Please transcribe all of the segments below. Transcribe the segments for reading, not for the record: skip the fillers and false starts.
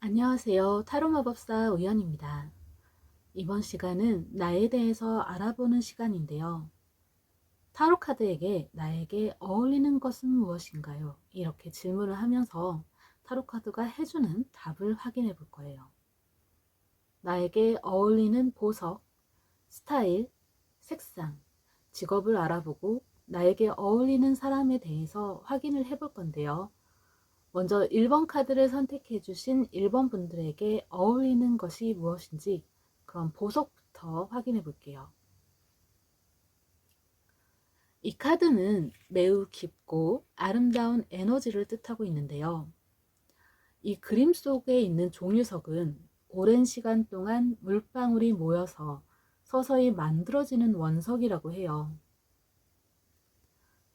안녕하세요. 타로마법사 우연입니다. 이번 시간은 나에 대해서 알아보는 시간인데요. 타로카드에게 나에게 어울리는 것은 무엇인가요? 이렇게 질문을 하면서 타로카드가 해주는 답을 확인해 볼 거예요. 나에게 어울리는 보석, 스타일, 색상, 직업을 알아보고 나에게 어울리는 사람에 대해서 확인을 해 볼 건데요. 먼저 1번 카드를 선택해 주신 1번 분들에게 어울리는 것이 무엇인지 그럼 보석부터 확인해 볼게요. 이 카드는 매우 깊고 아름다운 에너지를 뜻하고 있는데요. 이 그림 속에 있는 종유석은 오랜 시간 동안 물방울이 모여서 서서히 만들어지는 원석이라고 해요.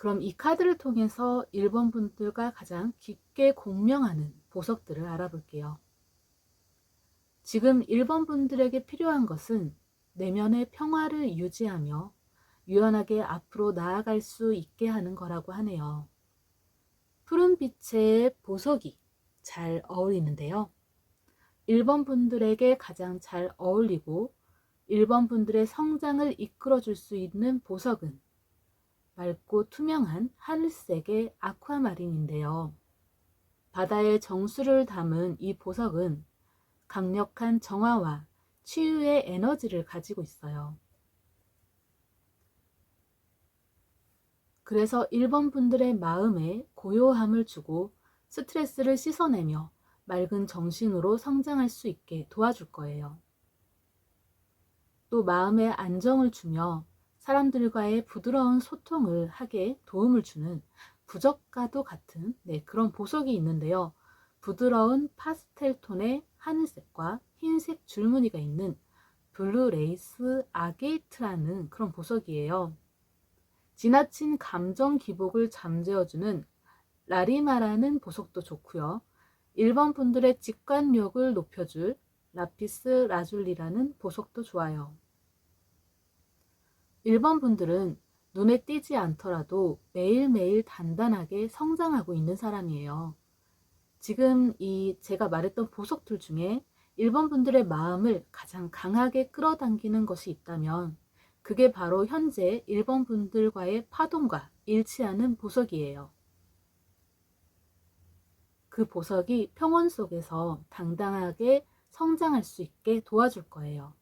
그럼 이 카드를 통해서 1번 분들과 가장 깊게 공명하는 보석들을 알아볼게요. 지금 1번 분들에게 필요한 것은 내면의 평화를 유지하며 유연하게 앞으로 나아갈 수 있게 하는 거라고 하네요. 푸른빛의 보석이 잘 어울리는데요. 1번 분들에게 가장 잘 어울리고 1번 분들의 성장을 이끌어줄 수 있는 보석은 맑고 투명한 하늘색의 아쿠아마린인데요. 바다의 정수를 담은 이 보석은 강력한 정화와 치유의 에너지를 가지고 있어요. 그래서 1번 분들의 마음에 고요함을 주고 스트레스를 씻어내며 맑은 정신으로 성장할 수 있게 도와줄 거예요. 또 마음에 안정을 주며 사람들과의 부드러운 소통을 하게 도움을 주는 부적과도 같은 그런 보석이 있는데요. 부드러운 파스텔 톤의 하늘색과 흰색 줄무늬가 있는 블루 레이스 아게이트라는 그런 보석이에요. 지나친 감정 기복을 잠재워주는 라리마라는 보석도 좋고요. 1번 분들의 직관력을 높여줄 라피스 라줄리라는 보석도 좋아요. 1번 분들은 눈에 띄지 않더라도 매일매일 단단하게 성장하고 있는 사람이에요. 지금 이 제가 말했던 보석들 중에 1번 분들의 마음을 가장 강하게 끌어당기는 것이 있다면 그게 바로 현재 1번 분들과의 파동과 일치하는 보석이에요. 그 보석이 평온 속에서 당당하게 성장할 수 있게 도와줄 거예요.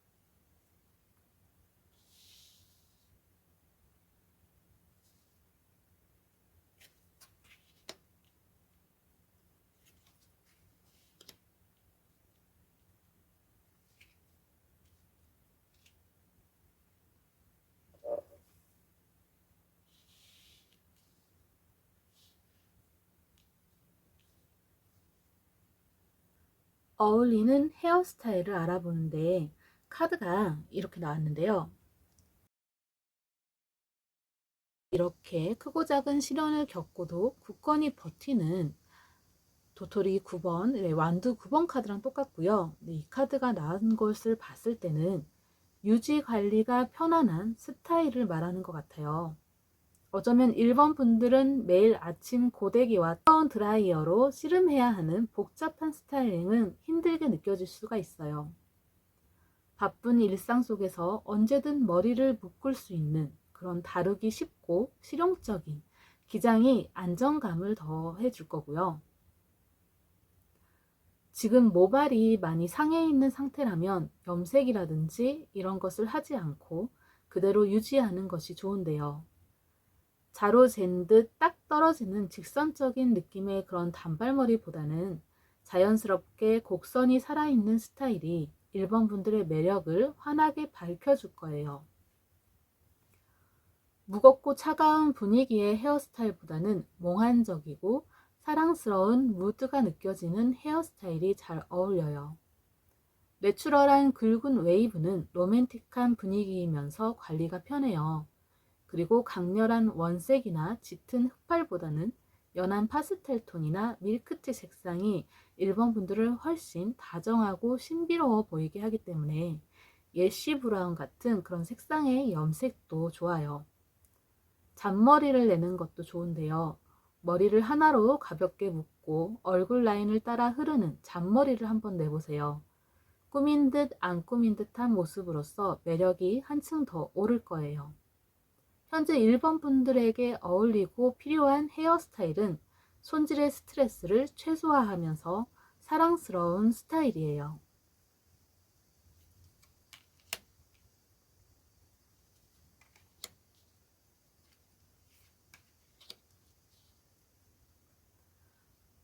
어울리는 헤어스타일을 알아보는데 카드가 이렇게 나왔는데요. 이렇게 크고 작은 시련을 겪고도 굳건히 버티는 도토리 9번, 완두 9번 카드랑 똑같고요. 이 카드가 나온 것을 봤을 때는 유지 관리가 편안한 스타일을 말하는 것 같아요. 어쩌면 1번 분들은 매일 아침 고데기와 뜨거운 드라이어로 씨름해야 하는 복잡한 스타일링은 힘들게 느껴질 수가 있어요. 바쁜 일상 속에서 언제든 머리를 묶을 수 있는 그런 다루기 쉽고 실용적인 기장이 안정감을 더해 줄 거고요. 지금 모발이 많이 상해 있는 상태라면 염색이라든지 이런 것을 하지 않고 그대로 유지하는 것이 좋은데요. 자로 잰 듯 딱 떨어지는 직선적인 느낌의 그런 단발머리보다는 자연스럽게 곡선이 살아있는 스타일이 1번 분들의 매력을 환하게 밝혀줄 거예요. 무겁고 차가운 분위기의 헤어스타일보다는 몽환적이고 사랑스러운 무드가 느껴지는 헤어스타일이 잘 어울려요. 내추럴한 굵은 웨이브는 로맨틱한 분위기이면서 관리가 편해요. 그리고 강렬한 원색이나 짙은 흑발보다는 연한 파스텔 톤이나 밀크티 색상이 1번 분들을 훨씬 다정하고 신비로워 보이게 하기 때문에 예시 브라운 같은 그런 색상의 염색도 좋아요. 잔머리를 내는 것도 좋은데요. 머리를 하나로 가볍게 묶고 얼굴 라인을 따라 흐르는 잔머리를 한번 내보세요. 꾸민 듯 안 꾸민 듯한 모습으로서 매력이 한층 더 오를 거예요. 현재 1번 분들에게 어울리고 필요한 헤어스타일은 손질의 스트레스를 최소화하면서 사랑스러운 스타일이에요.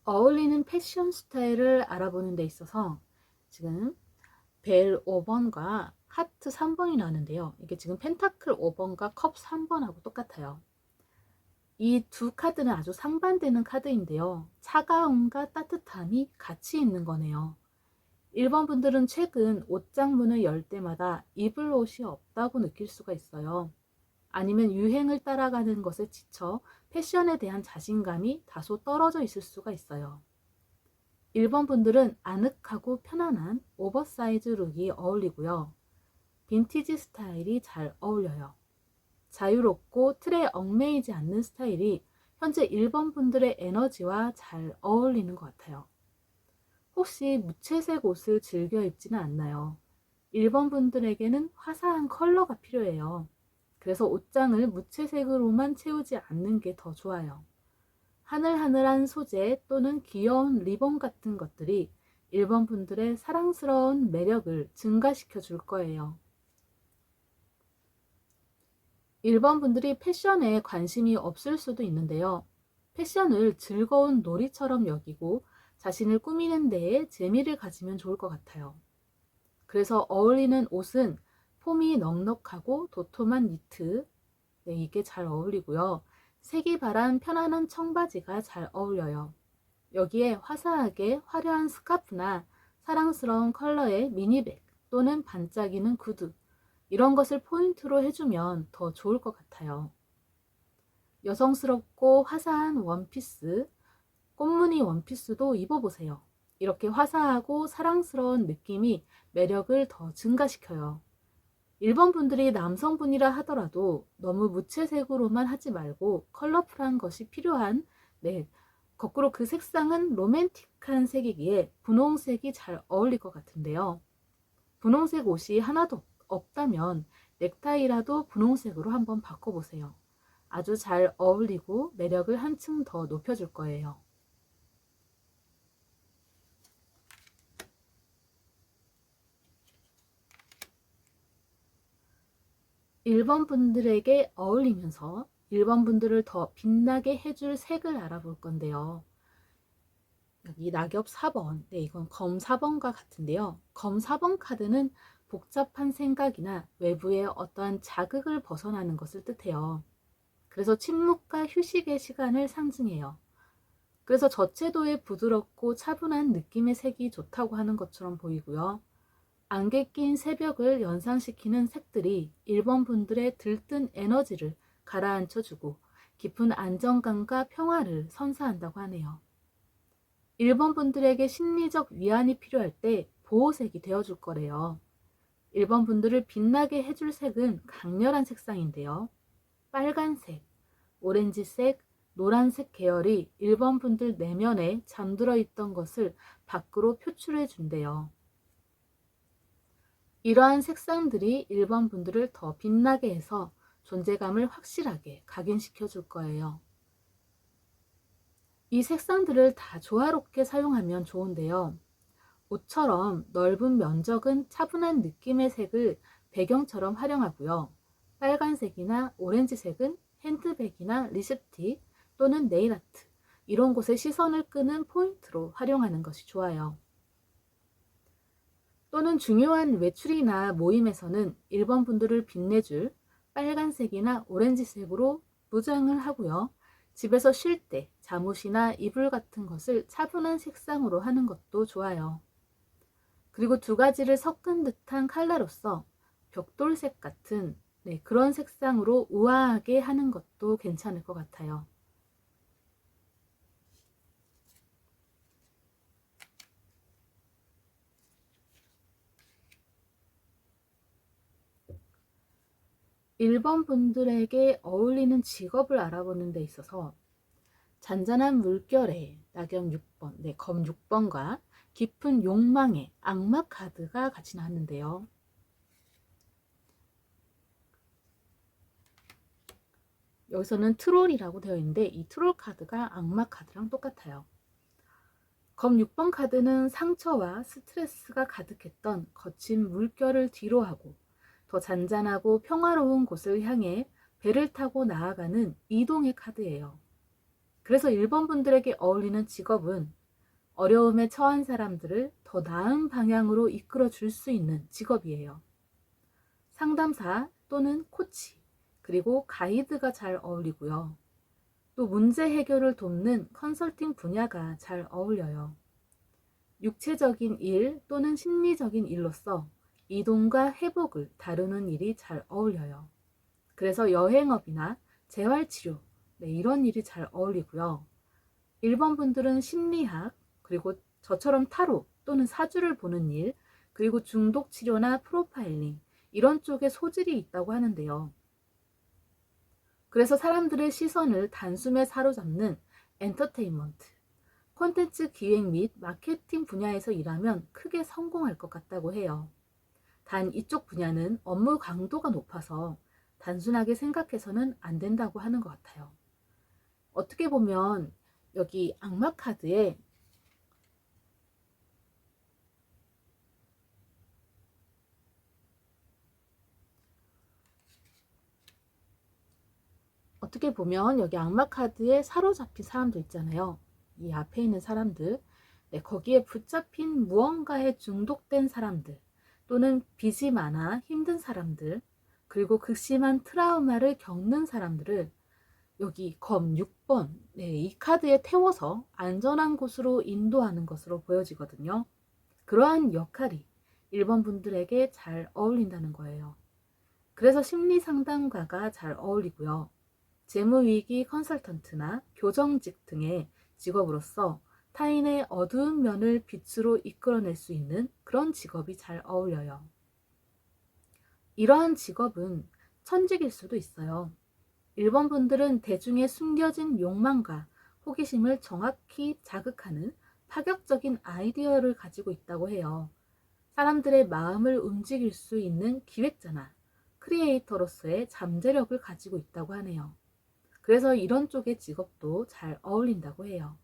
어울리는 패션 스타일을 알아보는 데 있어서 지금 벨 5번과 하트 3번이 나는데요. 이게 지금 펜타클 5번과 컵 3번하고 똑같아요. 이 두 카드는 아주 상반되는 카드인데요. 차가움과 따뜻함이 같이 있는 거네요. 1번 분들은 최근 옷장문을 열 때마다 입을 옷이 없다고 느낄 수가 있어요. 아니면 유행을 따라가는 것에 지쳐 패션에 대한 자신감이 다소 떨어져 있을 수가 있어요. 1번 분들은 아늑하고 편안한 오버사이즈 룩이 어울리고요. 빈티지 스타일이 잘 어울려요. 자유롭고 틀에 얽매이지 않는 스타일이 현재 1번 분들의 에너지와 잘 어울리는 것 같아요. 혹시 무채색 옷을 즐겨 입지는 않나요? 1번 분들에게는 화사한 컬러가 필요해요. 그래서 옷장을 무채색으로만 채우지 않는 게 더 좋아요. 하늘하늘한 소재 또는 귀여운 리본 같은 것들이 1번 분들의 사랑스러운 매력을 증가시켜 줄 거예요. 1번 분들이 패션에 관심이 없을 수도 있는데요. 패션을 즐거운 놀이처럼 여기고 자신을 꾸미는 데에 재미를 가지면 좋을 것 같아요. 그래서 어울리는 옷은 폼이 넉넉하고 도톰한 니트, 네, 이게 잘 어울리고요. 색이 바란 편안한 청바지가 잘 어울려요. 여기에 화사하게 화려한 스카프나 사랑스러운 컬러의 미니백 또는 반짝이는 구두, 이런 것을 포인트로 해주면 더 좋을 것 같아요. 여성스럽고 화사한 원피스, 꽃무늬 원피스도 입어보세요. 이렇게 화사하고 사랑스러운 느낌이 매력을 더 증가시켜요. 1번 분들이 남성분이라 하더라도 너무 무채색으로만 하지 말고 컬러풀한 것이 필요한, 네, 거꾸로 그 색상은 로맨틱한 색이기에 분홍색이 잘 어울릴 것 같은데요. 분홍색 옷이 하나도 없다면 넥타이라도 분홍색으로 한번 바꿔보세요. 아주 잘 어울리고 매력을 한층 더 높여줄 거예요. 1번 분들에게 어울리면서 1번 분들을 더 빛나게 해줄 색을 알아볼 건데요. 여기 낙엽 4번, 네, 이건 검 4번과 같은데요. 검 4번 카드는 복잡한 생각이나 외부의 어떠한 자극을 벗어나는 것을 뜻해요. 그래서 침묵과 휴식의 시간을 상징해요. 그래서 저채도의 부드럽고 차분한 느낌의 색이 좋다고 하는 것처럼 보이고요. 안개 낀 새벽을 연상시키는 색들이 1번 분들의 들뜬 에너지를 가라앉혀주고 깊은 안정감과 평화를 선사한다고 하네요. 1번 분들에게 심리적 위안이 필요할 때 보호색이 되어줄 거래요. 1번 분들을 빛나게 해줄 색은 강렬한 색상인데요. 빨간색, 오렌지색, 노란색 계열이 1번 분들 내면에 잠들어 있던 것을 밖으로 표출해 준대요. 이러한 색상들이 1번 분들을 더 빛나게 해서 존재감을 확실하게 각인시켜 줄 거예요. 이 색상들을 다 조화롭게 사용하면 좋은데요. 옷처럼 넓은 면적은 차분한 느낌의 색을 배경처럼 활용하고요. 빨간색이나 오렌지색은 핸드백이나 립스틱 또는 네일아트, 이런 곳에 시선을 끄는 포인트로 활용하는 것이 좋아요. 또는 중요한 외출이나 모임에서는 1번 분들을 빛내줄 빨간색이나 오렌지색으로 무장을 하고요. 집에서 쉴 때 잠옷이나 이불 같은 것을 차분한 색상으로 하는 것도 좋아요. 그리고 두 가지를 섞은 듯한 컬러로서 벽돌색 같은, 네, 그런 색상으로 우아하게 하는 것도 괜찮을 것 같아요. 1번 분들에게 어울리는 직업을 알아보는 데 있어서 잔잔한 물결에 낙엽 6번, 네, 검 6번과 깊은 욕망의 악마 카드가 같이 나왔는데요. 여기서는 트롤이라고 되어 있는데 이 트롤 카드가 악마 카드랑 똑같아요. 검 6번 카드는 상처와 스트레스가 가득했던 거친 물결을 뒤로하고 더 잔잔하고 평화로운 곳을 향해 배를 타고 나아가는 이동의 카드예요. 그래서 1번 분들에게 어울리는 직업은 어려움에 처한 사람들을 더 나은 방향으로 이끌어 줄 수 있는 직업이에요. 상담사 또는 코치, 그리고 가이드가 잘 어울리고요. 또 문제 해결을 돕는 컨설팅 분야가 잘 어울려요. 육체적인 일 또는 심리적인 일로서 이동과 회복을 다루는 일이 잘 어울려요. 그래서 여행업이나 재활치료, 네, 이런 일이 잘 어울리고요. 1번 분들은 심리학, 그리고 저처럼 타로 또는 사주를 보는 일, 그리고 중독 치료나 프로파일링, 이런 쪽에 소질이 있다고 하는데요. 그래서 사람들의 시선을 단숨에 사로잡는 엔터테인먼트, 콘텐츠 기획 및 마케팅 분야에서 일하면 크게 성공할 것 같다고 해요. 단 이쪽 분야는 업무 강도가 높아서 단순하게 생각해서는 안 된다고 하는 것 같아요. 어떻게 보면 여기 악마 카드에 여기 악마 카드에 사로잡힌 사람들 있잖아요. 이 앞에 있는 사람들, 네, 거기에 붙잡힌 무언가에 중독된 사람들, 또는 빚이 많아 힘든 사람들, 그리고 극심한 트라우마를 겪는 사람들을 여기 검 6번, 네, 이 카드에 태워서 안전한 곳으로 인도하는 것으로 보여지거든요. 그러한 역할이 1번 분들에게 잘 어울린다는 거예요. 그래서 심리 상담가가 잘 어울리고요. 재무위기 컨설턴트나 교정직 등의 직업으로서 타인의 어두운 면을 빛으로 이끌어낼 수 있는 그런 직업이 잘 어울려요. 이러한 직업은 천직일 수도 있어요. 1번 분들은 대중의 숨겨진 욕망과 호기심을 정확히 자극하는 파격적인 아이디어를 가지고 있다고 해요. 사람들의 마음을 움직일 수 있는 기획자나 크리에이터로서의 잠재력을 가지고 있다고 하네요. 그래서 이런 쪽의 직업도 잘 어울린다고 해요.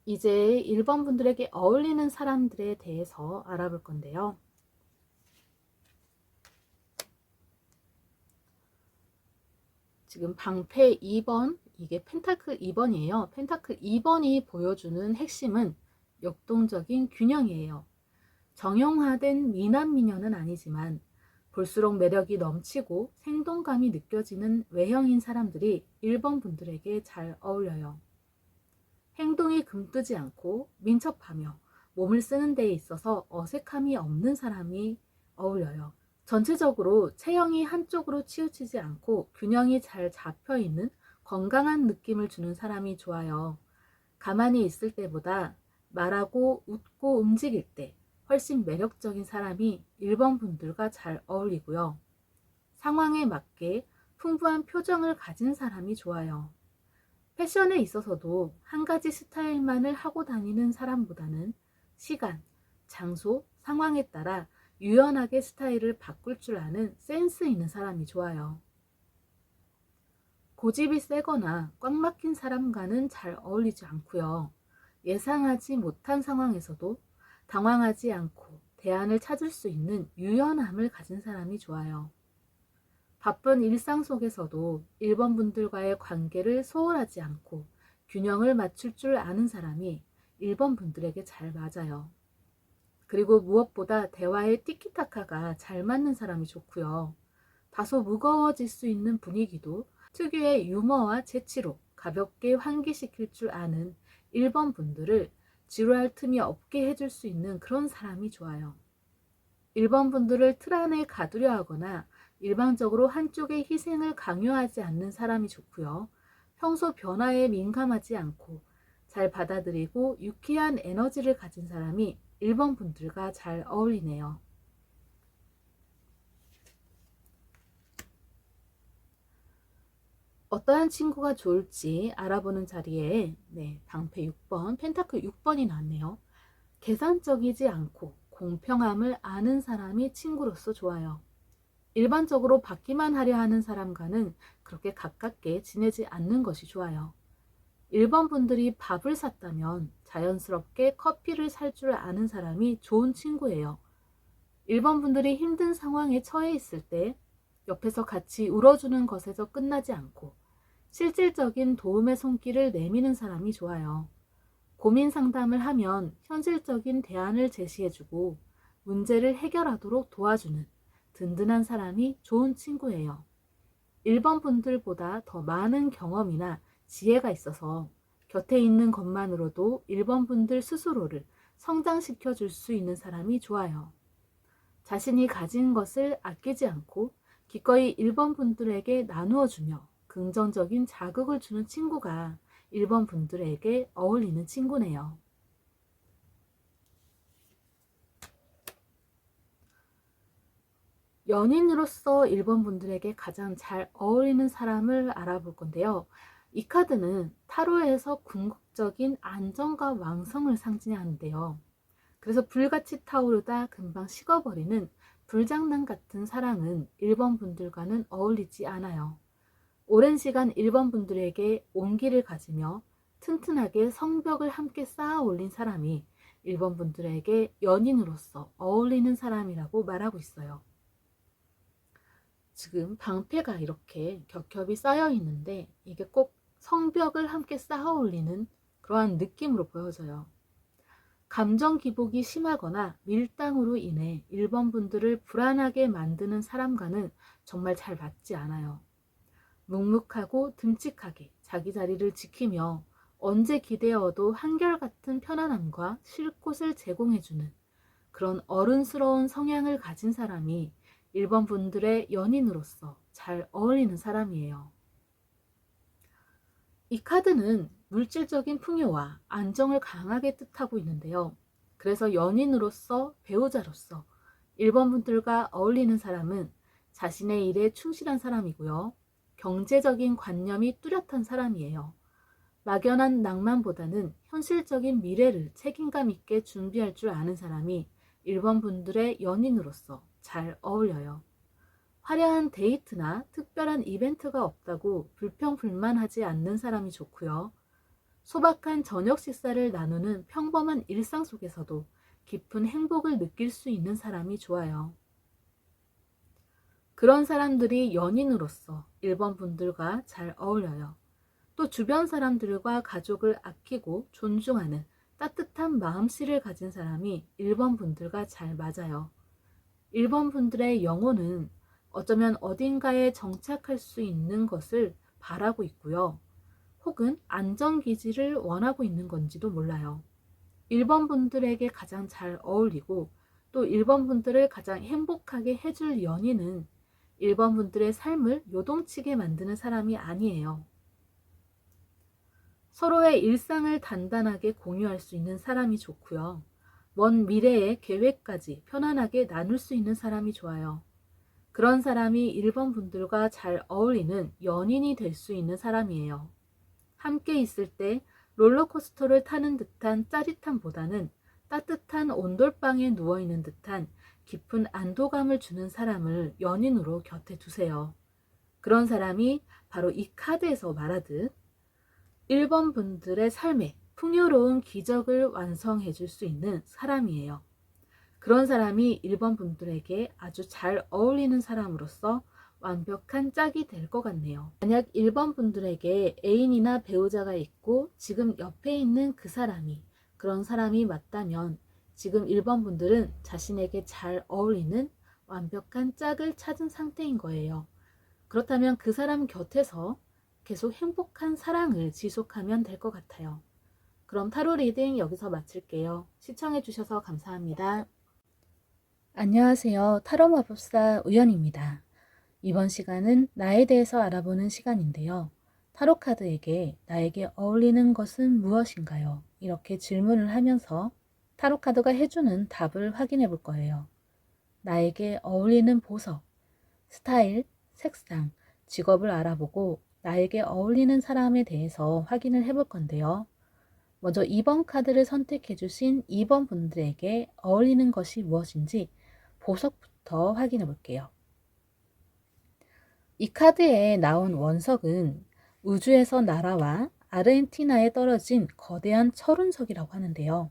이제 1번 분들에게 어울리는 사람들에 대해서 알아볼 건데요. 지금 방패 2번, 이게 펜타클 2번이에요. 펜타클 2번이 보여주는 핵심은 역동적인 균형이에요. 정형화된 미남 미녀는 아니지만 볼수록 매력이 넘치고 생동감이 느껴지는 외형인 사람들이 1번 분들에게 잘 어울려요. 행동이 금뜨지 않고 민첩하며 몸을 쓰는 데에 있어서 어색함이 없는 사람이 어울려요. 전체적으로 체형이 한쪽으로 치우치지 않고 균형이 잘 잡혀 있는 건강한 느낌을 주는 사람이 좋아요. 가만히 있을 때보다 말하고 웃고 움직일 때 훨씬 매력적인 사람이 1번 분들과 잘 어울리고요. 상황에 맞게 풍부한 표정을 가진 사람이 좋아요. 패션에 있어서도 한 가지 스타일만을 하고 다니는 사람보다는 시간, 장소, 상황에 따라 유연하게 스타일을 바꿀 줄 아는 센스 있는 사람이 좋아요. 고집이 세거나 꽉 막힌 사람과는 잘 어울리지 않고요. 예상하지 못한 상황에서도 당황하지 않고 대안을 찾을 수 있는 유연함을 가진 사람이 좋아요. 바쁜 일상 속에서도 1번 분들과의 관계를 소홀하지 않고 균형을 맞출 줄 아는 사람이 1번 분들에게 잘 맞아요. 그리고 무엇보다 대화의 티키타카가 잘 맞는 사람이 좋고요. 다소 무거워질 수 있는 분위기도 특유의 유머와 재치로 가볍게 환기시킬 줄 아는 1번 분들을 지루할 틈이 없게 해줄 수 있는 그런 사람이 좋아요. 1번 분들을 틀 안에 가두려 하거나 일방적으로 한쪽의 희생을 강요하지 않는 사람이 좋고요. 평소 변화에 민감하지 않고 잘 받아들이고 유쾌한 에너지를 가진 사람이 1번 분들과 잘 어울리네요. 어떠한 친구가 좋을지 알아보는 자리에 방패 6번, 펜타클 6번이 나왔네요. 계산적이지 않고 공평함을 아는 사람이 친구로서 좋아요. 일반적으로 받기만 하려 하는 사람과는 그렇게 가깝게 지내지 않는 것이 좋아요. 1번 분들이 밥을 샀다면 자연스럽게 커피를 살 줄 아는 사람이 좋은 친구예요. 1번 분들이 힘든 상황에 처해 있을 때 옆에서 같이 울어주는 것에서 끝나지 않고 실질적인 도움의 손길을 내미는 사람이 좋아요. 고민 상담을 하면 현실적인 대안을 제시해주고 문제를 해결하도록 도와주는 든든한 사람이 좋은 친구예요. 1번 분들보다 더 많은 경험이나 지혜가 있어서 곁에 있는 것만으로도 1번 분들 스스로를 성장시켜 줄 수 있는 사람이 좋아요. 자신이 가진 것을 아끼지 않고 기꺼이 1번 분들에게 나누어 주며 긍정적인 자극을 주는 친구가 1번 분들에게 어울리는 친구네요. 연인으로서 1번 분들에게 가장 잘 어울리는 사람을 알아볼 건데요. 이 카드는 타로에서 궁극적인 안정과 왕성을 상징하는데요. 그래서 불같이 타오르다 금방 식어버리는 불장난 같은 사랑은 1번 분들과는 어울리지 않아요. 오랜 시간 1번 분들에게 온기를 가지며 튼튼하게 성벽을 함께 쌓아 올린 사람이 1번 분들에게 연인으로서 어울리는 사람이라고 말하고 있어요. 지금 방패가 이렇게 겹겹이 쌓여 있는데 이게 꼭 성벽을 함께 쌓아 올리는 그러한 느낌으로 보여져요. 감정 기복이 심하거나 밀당으로 인해 1번 분들을 불안하게 만드는 사람과는 정말 잘 맞지 않아요. 묵묵하고 듬직하게 자기 자리를 지키며 언제 기대어도 한결같은 편안함과 쉴 곳을 제공해주는 그런 어른스러운 성향을 가진 사람이 1번 분들의 연인으로서 잘 어울리는 사람이에요. 이 카드는 물질적인 풍요와 안정을 강하게 뜻하고 있는데요. 그래서 연인으로서 배우자로서 1번 분들과 어울리는 사람은 자신의 일에 충실한 사람이고요. 경제적인 관념이 뚜렷한 사람이에요. 막연한 낭만보다는 현실적인 미래를 책임감 있게 준비할 줄 아는 사람이 1번 분들의 연인으로서 잘 어울려요. 화려한 데이트나 특별한 이벤트가 없다고 불평불만하지 않는 사람이 좋고요. 소박한 저녁 식사를 나누는 평범한 일상 속에서도 깊은 행복을 느낄 수 있는 사람이 좋아요. 그런 사람들이 연인으로서 1번 분들과 잘 어울려요. 또 주변 사람들과 가족을 아끼고 존중하는 따뜻한 마음씨를 가진 사람이 1번 분들과 잘 맞아요. 1번 분들의 영혼은 어쩌면 어딘가에 정착할 수 있는 것을 바라고 있고요. 혹은 안정기지를 원하고 있는 건지도 몰라요. 1번 분들에게 가장 잘 어울리고 또 1번 분들을 가장 행복하게 해줄 연인은 1번 분들의 삶을 요동치게 만드는 사람이 아니에요. 서로의 일상을 단단하게 공유할 수 있는 사람이 좋고요. 먼 미래의 계획까지 편안하게 나눌 수 있는 사람이 좋아요. 그런 사람이 1번 분들과 잘 어울리는 연인이 될 수 있는 사람이에요. 함께 있을 때 롤러코스터를 타는 듯한 짜릿함보다는 따뜻한 온돌방에 누워있는 듯한 깊은 안도감을 주는 사람을 연인으로 곁에 두세요. 그런 사람이 바로 이 카드에서 말하듯 1번 분들의 삶에 풍요로운 기적을 완성해 줄 수 있는 사람이에요. 그런 사람이 1번 분들에게 아주 잘 어울리는 사람으로서 완벽한 짝이 될 것 같네요. 만약 1번 분들에게 애인이나 배우자가 있고 지금 옆에 있는 그 사람이 그런 사람이 맞다면 지금 1번 분들은 자신에게 잘 어울리는 완벽한 짝을 찾은 상태인 거예요. 그렇다면 그 사람 곁에서 계속 행복한 사랑을 지속하면 될 것 같아요. 그럼 타로 리딩 여기서 마칠게요. 시청해 주셔서 감사합니다. 안녕하세요. 타로 마법사 우연입니다. 이번 시간은 나에 대해서 알아보는 시간인데요. 타로 카드에게 나에게 어울리는 것은 무엇인가요? 이렇게 질문을 하면서 타로 카드가 해주는 답을 확인해 볼 거예요. 나에게 어울리는 보석, 스타일, 색상, 직업을 알아보고 나에게 어울리는 사람에 대해서 확인을 해볼 건데요. 먼저 2번 카드를 선택해 주신 2번 분들에게 어울리는 것이 무엇인지 보석부터 확인해 볼게요. 이 카드에 나온 원석은 우주에서 날아와 아르헨티나에 떨어진 거대한 철운석이라고 하는데요.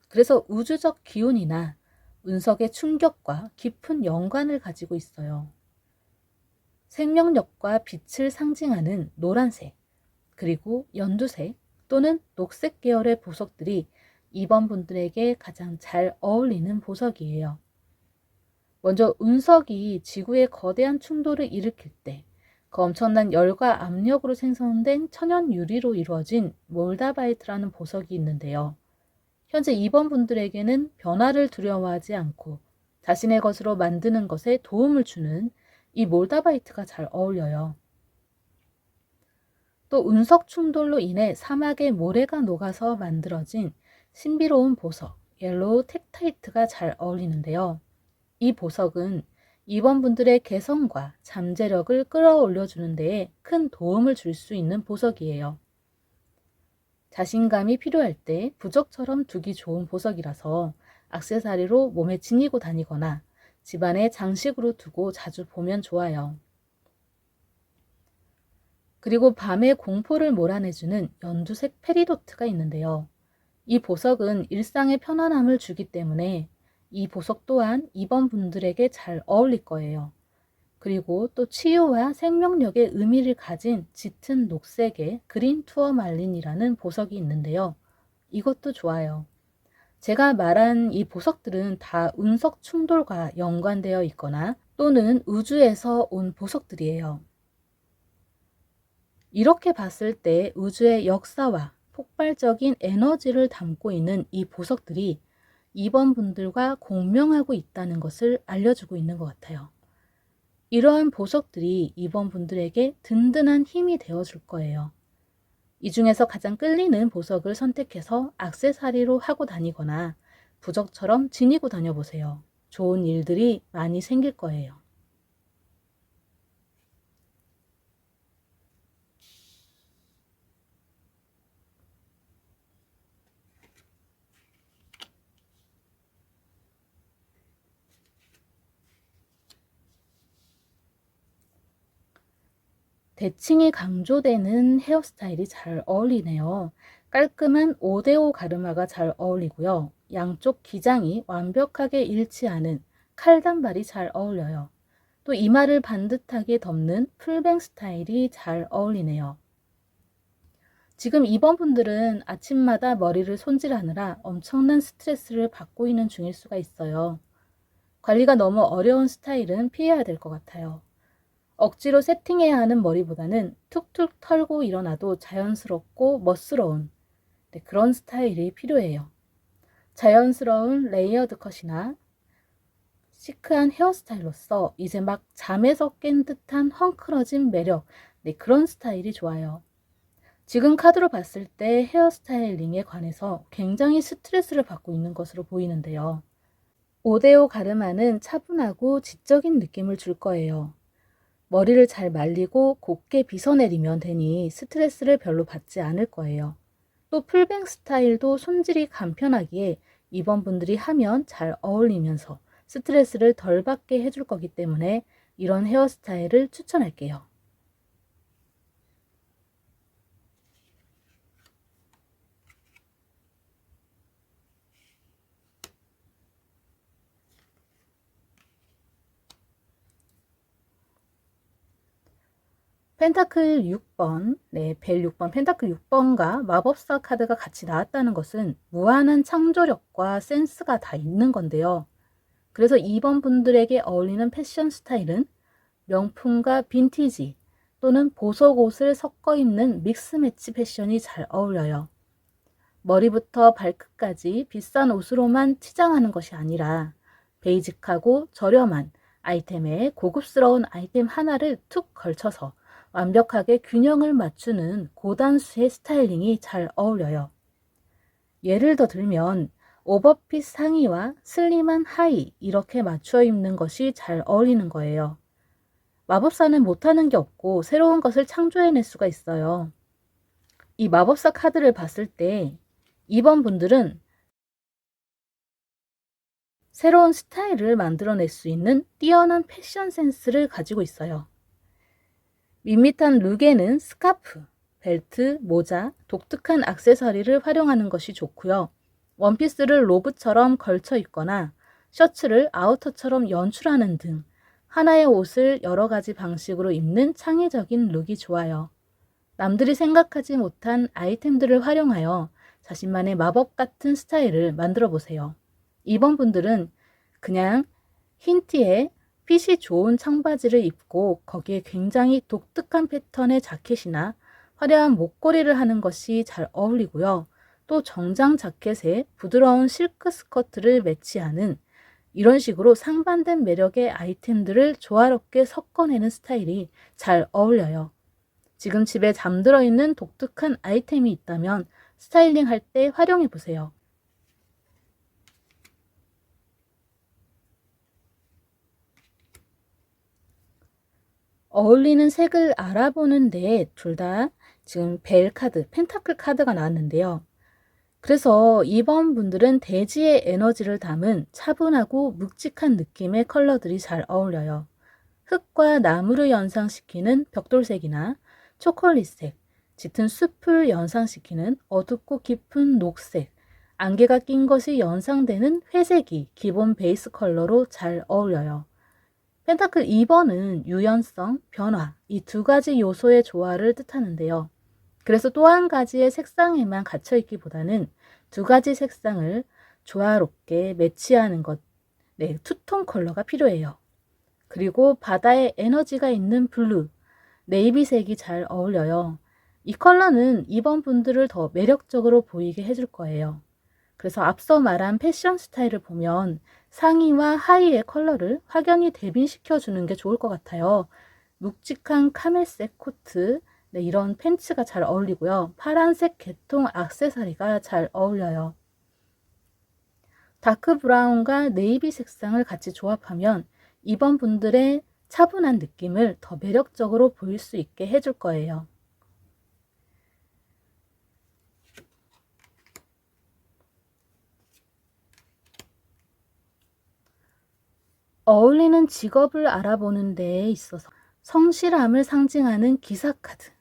그래서 우주적 기운이나 운석의 충격과 깊은 연관을 가지고 있어요. 생명력과 빛을 상징하는 노란색, 그리고 연두색 또는 녹색 계열의 보석들이 2번 분들에게 가장 잘 어울리는 보석이에요. 먼저 운석이 지구에 거대한 충돌을 일으킬 때 그 엄청난 열과 압력으로 생성된 천연 유리로 이루어진 몰다바이트라는 보석이 있는데요. 현재 2번 분들에게는 변화를 두려워하지 않고 자신의 것으로 만드는 것에 도움을 주는 이 몰다바이트가 잘 어울려요. 또 운석 충돌로 인해 사막의 모래가 녹아서 만들어진 신비로운 보석, 옐로우 텍타이트가 잘 어울리는데요. 이 보석은 2번 분들의 개성과 잠재력을 끌어올려 주는 데에 큰 도움을 줄 수 있는 보석이에요. 자신감이 필요할 때 부적처럼 두기 좋은 보석이라서 액세서리로 몸에 지니고 다니거나 집안의 장식으로 두고 자주 보면 좋아요. 그리고 밤의 공포를 몰아내주는 연두색 페리도트가 있는데요. 이 보석은 일상의 편안함을 주기 때문에 이 보석 또한 2번 분들에게 잘 어울릴 거예요. 그리고 또 치유와 생명력의 의미를 가진 짙은 녹색의 그린 투어말린이라는 보석이 있는데요. 이것도 좋아요. 제가 말한 이 보석들은 다 운석 충돌과 연관되어 있거나 또는 우주에서 온 보석들이에요. 이렇게 봤을 때 우주의 역사와 폭발적인 에너지를 담고 있는 이 보석들이 2번 분들과 공명하고 있다는 것을 알려주고 있는 것 같아요. 이러한 보석들이 2번 분들에게 든든한 힘이 되어줄 거예요. 이 중에서 가장 끌리는 보석을 선택해서 액세서리로 하고 다니거나 부적처럼 지니고 다녀보세요. 좋은 일들이 많이 생길 거예요. 대칭이 강조되는 헤어스타일이 잘 어울리네요. 깔끔한 5대5 가르마가 잘 어울리고요. 양쪽 기장이 완벽하게 일치하는 칼단발이 잘 어울려요. 또 이마를 반듯하게 덮는 풀뱅 스타일이 잘 어울리네요. 지금 2번 분들은 아침마다 머리를 손질하느라 엄청난 스트레스를 받고 있는 중일 수가 있어요. 관리가 너무 어려운 스타일은 피해야 될 것 같아요. 억지로 세팅해야 하는 머리보다는 툭툭 털고 일어나도 자연스럽고 멋스러운 그런 스타일이 필요해요. 자연스러운 레이어드 컷이나 시크한 헤어스타일로서 이제 막 잠에서 깬 듯한 헝클어진 매력, 그런 스타일이 좋아요. 지금 카드로 봤을 때 헤어스타일링에 관해서 굉장히 스트레스를 받고 있는 것으로 보이는데요. 5대5 가르마는 차분하고 지적인 느낌을 줄 거예요. 머리를 잘 말리고 곱게 빗어내리면 되니 스트레스를 별로 받지 않을 거예요. 또 풀뱅 스타일도 손질이 간편하기에 2번 분들이 하면 잘 어울리면서 스트레스를 덜 받게 해줄 거기 때문에 이런 헤어스타일을 추천할게요. 펜타클 6번, 벨 6번, 펜타클 6번과 마법사 카드가 같이 나왔다는 것은 무한한 창조력과 센스가 다 있는 건데요. 그래서 2번 분들에게 어울리는 패션 스타일은 명품과 빈티지 또는 보석 옷을 섞어 입는 믹스 매치 패션이 잘 어울려요. 머리부터 발끝까지 비싼 옷으로만 치장하는 것이 아니라 베이직하고 저렴한 아이템에 고급스러운 아이템 하나를 툭 걸쳐서 완벽하게 균형을 맞추는 고단수의 스타일링이 잘 어울려요. 예를 더 들면 오버핏 상의와 슬림한 하의 이렇게 맞춰 입는 것이 잘 어울리는 거예요. 마법사는 못하는 게 없고 새로운 것을 창조해낼 수가 있어요. 이 마법사 카드를 봤을 때 2번 분들은 새로운 스타일을 만들어낼 수 있는 뛰어난 패션 센스를 가지고 있어요. 밋밋한 룩에는 스카프, 벨트, 모자, 독특한 액세서리를 활용하는 것이 좋고요. 원피스를 로브처럼 걸쳐 입거나 셔츠를 아우터처럼 연출하는 등 하나의 옷을 여러 가지 방식으로 입는 창의적인 룩이 좋아요. 남들이 생각하지 못한 아이템들을 활용하여 자신만의 마법 같은 스타일을 만들어 보세요. 2번 분들은 그냥 흰 티에 핏이 좋은 청바지를 입고 거기에 굉장히 독특한 패턴의 자켓이나 화려한 목걸이를 하는 것이 잘 어울리고요. 또 정장 자켓에 부드러운 실크 스커트를 매치하는 이런 식으로 상반된 매력의 아이템들을 조화롭게 섞어내는 스타일이 잘 어울려요. 지금 집에 잠들어 있는 독특한 아이템이 있다면 스타일링 할 때 활용해 보세요. 어울리는 색을 알아보는데 둘 다 지금 벨 카드, 펜타클 카드가 나왔는데요. 그래서 2번 분들은 대지의 에너지를 담은 차분하고 묵직한 느낌의 컬러들이 잘 어울려요. 흙과 나무를 연상시키는 벽돌색이나 초콜릿색, 짙은 숲을 연상시키는 어둡고 깊은 녹색, 안개가 낀 것이 연상되는 회색이 기본 베이스 컬러로 잘 어울려요. 펜타클 2번은 유연성, 변화, 이 두 가지 요소의 조화를 뜻하는데요. 그래서 또 한 가지의 색상에만 갇혀있기보다는 두 가지 색상을 조화롭게 매치하는 것, 네, 투톤 컬러가 필요해요. 그리고 바다에 에너지가 있는 블루, 네이비색이 잘 어울려요. 이 컬러는 2번 분들을 더 매력적으로 보이게 해줄 거예요. 그래서 앞서 말한 패션 스타일을 보면 상의와 하의의 컬러를 확연히 대비시켜 주는 게 좋을 것 같아요. 묵직한 카멜색 코트, 네, 이런 팬츠가 잘 어울리고요. 파란색 계통 액세서리가 잘 어울려요. 다크 브라운과 네이비 색상을 같이 조합하면 2번 분들의 차분한 느낌을 더 매력적으로 보일 수 있게 해줄 거예요. 어울리는 직업을 알아보는 데에 있어서 성실함을 상징하는 기사카드,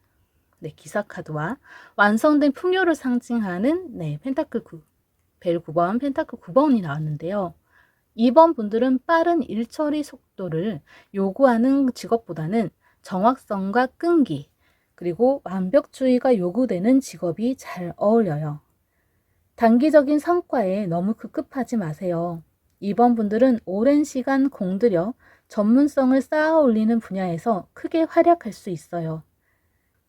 네, 기사카드와 완성된 풍요를 상징하는 펜타클 9, 벨 9번, 펜타클 9번이 나왔는데요. 2번 분들은 빠른 일처리 속도를 요구하는 직업보다는 정확성과 끈기, 그리고 완벽주의가 요구되는 직업이 잘 어울려요. 단기적인 성과에 너무 급급하지 마세요. 2번 분들은 오랜 시간 공들여 전문성을 쌓아 올리는 분야에서 크게 활약할 수 있어요.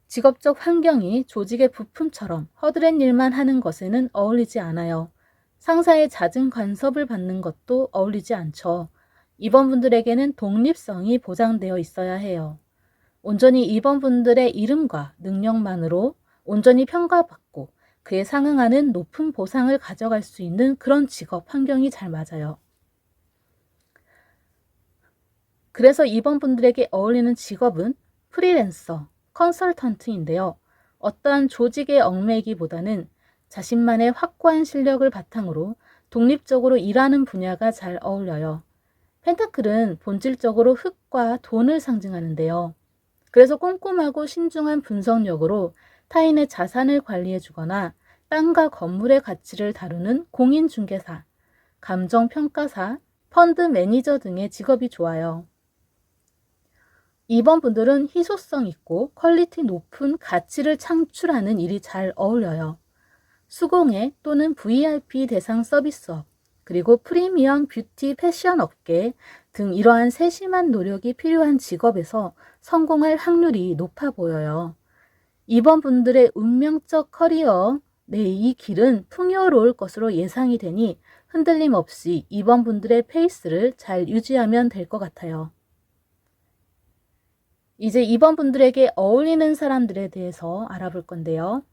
직업적 환경이 조직의 부품처럼 허드렛 일만 하는 것에는 어울리지 않아요. 상사의 잦은 간섭을 받는 것도 어울리지 않죠. 2번 분들에게는 독립성이 보장되어 있어야 해요. 온전히 2번 분들의 이름과 능력만으로 온전히 평가받고 그에 상응하는 높은 보상을 가져갈 수 있는 그런 직업 환경이 잘 맞아요. 그래서 2번 분들에게 어울리는 직업은 프리랜서, 컨설턴트인데요. 어떠한 조직의 얽매이기보다는 자신만의 확고한 실력을 바탕으로 독립적으로 일하는 분야가 잘 어울려요. 펜타클은 본질적으로 흙과 돈을 상징하는데요. 그래서 꼼꼼하고 신중한 분석력으로 타인의 자산을 관리해 주거나 땅과 건물의 가치를 다루는 공인중개사, 감정평가사, 펀드 매니저 등의 직업이 좋아요. 2번 분들은 희소성 있고 퀄리티 높은 가치를 창출하는 일이 잘 어울려요. 수공예 또는 VIP 대상 서비스업, 그리고 프리미엄 뷰티 패션 업계 등 이러한 세심한 노력이 필요한 직업에서 성공할 확률이 높아 보여요. 2번 분들의 운명적 커리어, 이 길은 풍요로울 것으로 예상이 되니 흔들림 없이 2번 분들의 페이스를 잘 유지하면 될 것 같아요. 이제 2번 분들에게 어울리는 사람들에 대해서 알아볼 건데요.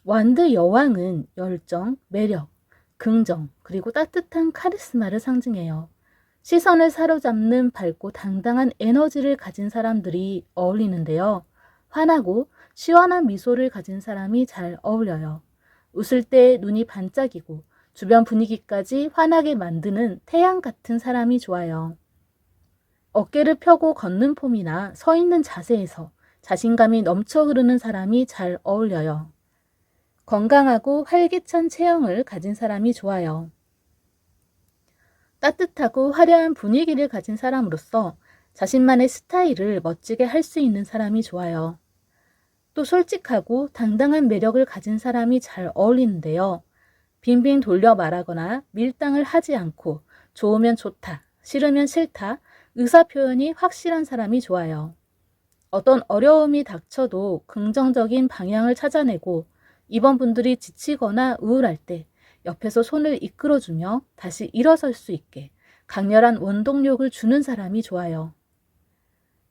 완드 여왕은 열정, 매력, 긍정, 그리고 따뜻한 카리스마를 상징해요. 시선을 사로잡는 밝고 당당한 에너지를 가진 사람들이 어울리는데요. 환하고 시원한 미소를 가진 사람이 잘 어울려요. 웃을 때 눈이 반짝이고 주변 분위기까지 환하게 만드는 태양 같은 사람이 좋아요. 어깨를 펴고 걷는 폼이나 서 있는 자세에서 자신감이 넘쳐 흐르는 사람이 잘 어울려요. 건강하고 활기찬 체형을 가진 사람이 좋아요. 따뜻하고 화려한 분위기를 가진 사람으로서 자신만의 스타일을 멋지게 할 수 있는 사람이 좋아요. 또 솔직하고 당당한 매력을 가진 사람이 잘 어울리는데요. 빙빙 돌려 말하거나 밀당을 하지 않고 좋으면 좋다, 싫으면 싫다, 의사표현이 확실한 사람이 좋아요. 어떤 어려움이 닥쳐도 긍정적인 방향을 찾아내고 이번 분들이 지치거나 우울할 때 옆에서 손을 이끌어주며 다시 일어설 수 있게 강렬한 원동력을 주는 사람이 좋아요.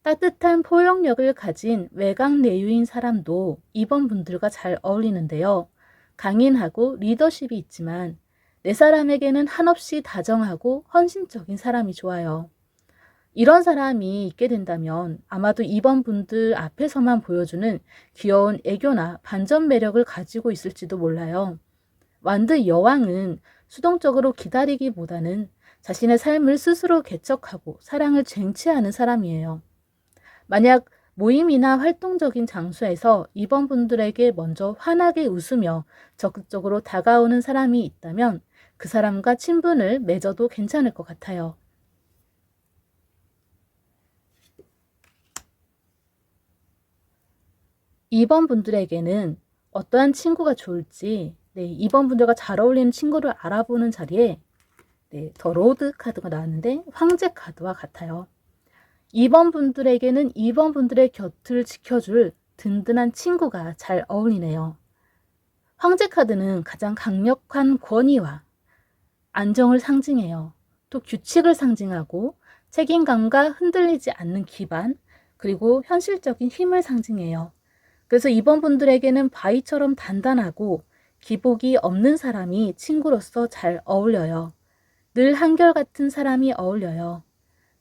따뜻한 포용력을 가진 외강 내유인 사람도 이번 분들과 잘 어울리는데요. 강인하고 리더십이 있지만 내 사람에게는 한없이 다정하고 헌신적인 사람이 좋아요. 이런 사람이 있게 된다면 아마도 이번 분들 앞에서만 보여주는 귀여운 애교나 반전 매력을 가지고 있을지도 몰라요. 완드 여왕은 수동적으로 기다리기보다는 자신의 삶을 스스로 개척하고 사랑을 쟁취하는 사람이에요. 만약 모임이나 활동적인 장소에서 이번 분들에게 먼저 환하게 웃으며 적극적으로 다가오는 사람이 있다면 그 사람과 친분을 맺어도 괜찮을 것 같아요. 이번 분들에게는 어떠한 친구가 좋을지, 이번 분들과 잘 어울리는 친구를 알아보는 자리에 더 로드 카드가 나왔는데 황제 카드와 같아요. 이번 분들에게는 이번 분들의 곁을 지켜줄 든든한 친구가 잘 어울리네요. 황제 카드는 가장 강력한 권위와 안정을 상징해요. 또 규칙을 상징하고 책임감과 흔들리지 않는 기반, 그리고 현실적인 힘을 상징해요. 그래서 이번 분들에게는 바위처럼 단단하고 기복이 없는 사람이 친구로서 잘 어울려요. 늘 한결같은 사람이 어울려요.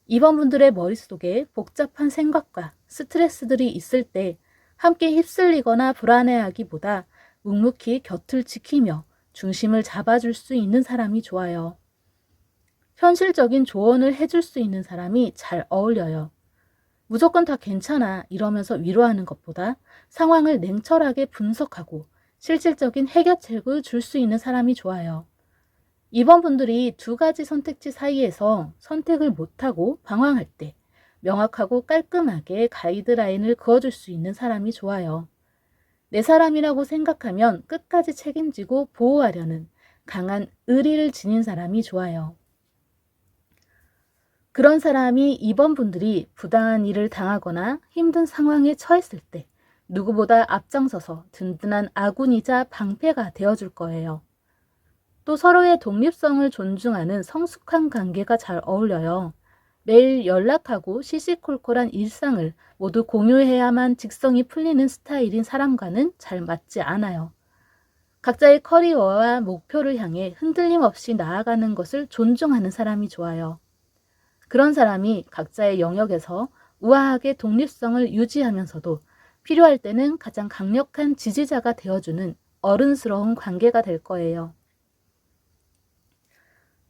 이번 분들의 머릿속에 복잡한 생각과 스트레스들이 있을 때 함께 휩쓸리거나 불안해하기보다 묵묵히 곁을 지키며 중심을 잡아줄 수 있는 사람이 좋아요. 현실적인 조언을 해줄 수 있는 사람이 잘 어울려요. 무조건 다 괜찮아 이러면서 위로하는 것보다 상황을 냉철하게 분석하고 실질적인 해결책을 줄 수 있는 사람이 좋아요. 이번 분들이 두 가지 선택지 사이에서 선택을 못하고 방황할 때 명확하고 깔끔하게 가이드라인을 그어줄 수 있는 사람이 좋아요. 내 사람이라고 생각하면 끝까지 책임지고 보호하려는 강한 의리를 지닌 사람이 좋아요. 그런 사람이 이번 분들이 부당한 일을 당하거나 힘든 상황에 처했을 때 누구보다 앞장서서 든든한 아군이자 방패가 되어줄 거예요. 또 서로의 독립성을 존중하는 성숙한 관계가 잘 어울려요. 매일 연락하고 시시콜콜한 일상을 모두 공유해야만 직성이 풀리는 스타일인 사람과는 잘 맞지 않아요. 각자의 커리어와 목표를 향해 흔들림 없이 나아가는 것을 존중하는 사람이 좋아요. 그런 사람이 각자의 영역에서 우아하게 독립성을 유지하면서도 필요할 때는 가장 강력한 지지자가 되어주는 어른스러운 관계가 될 거예요.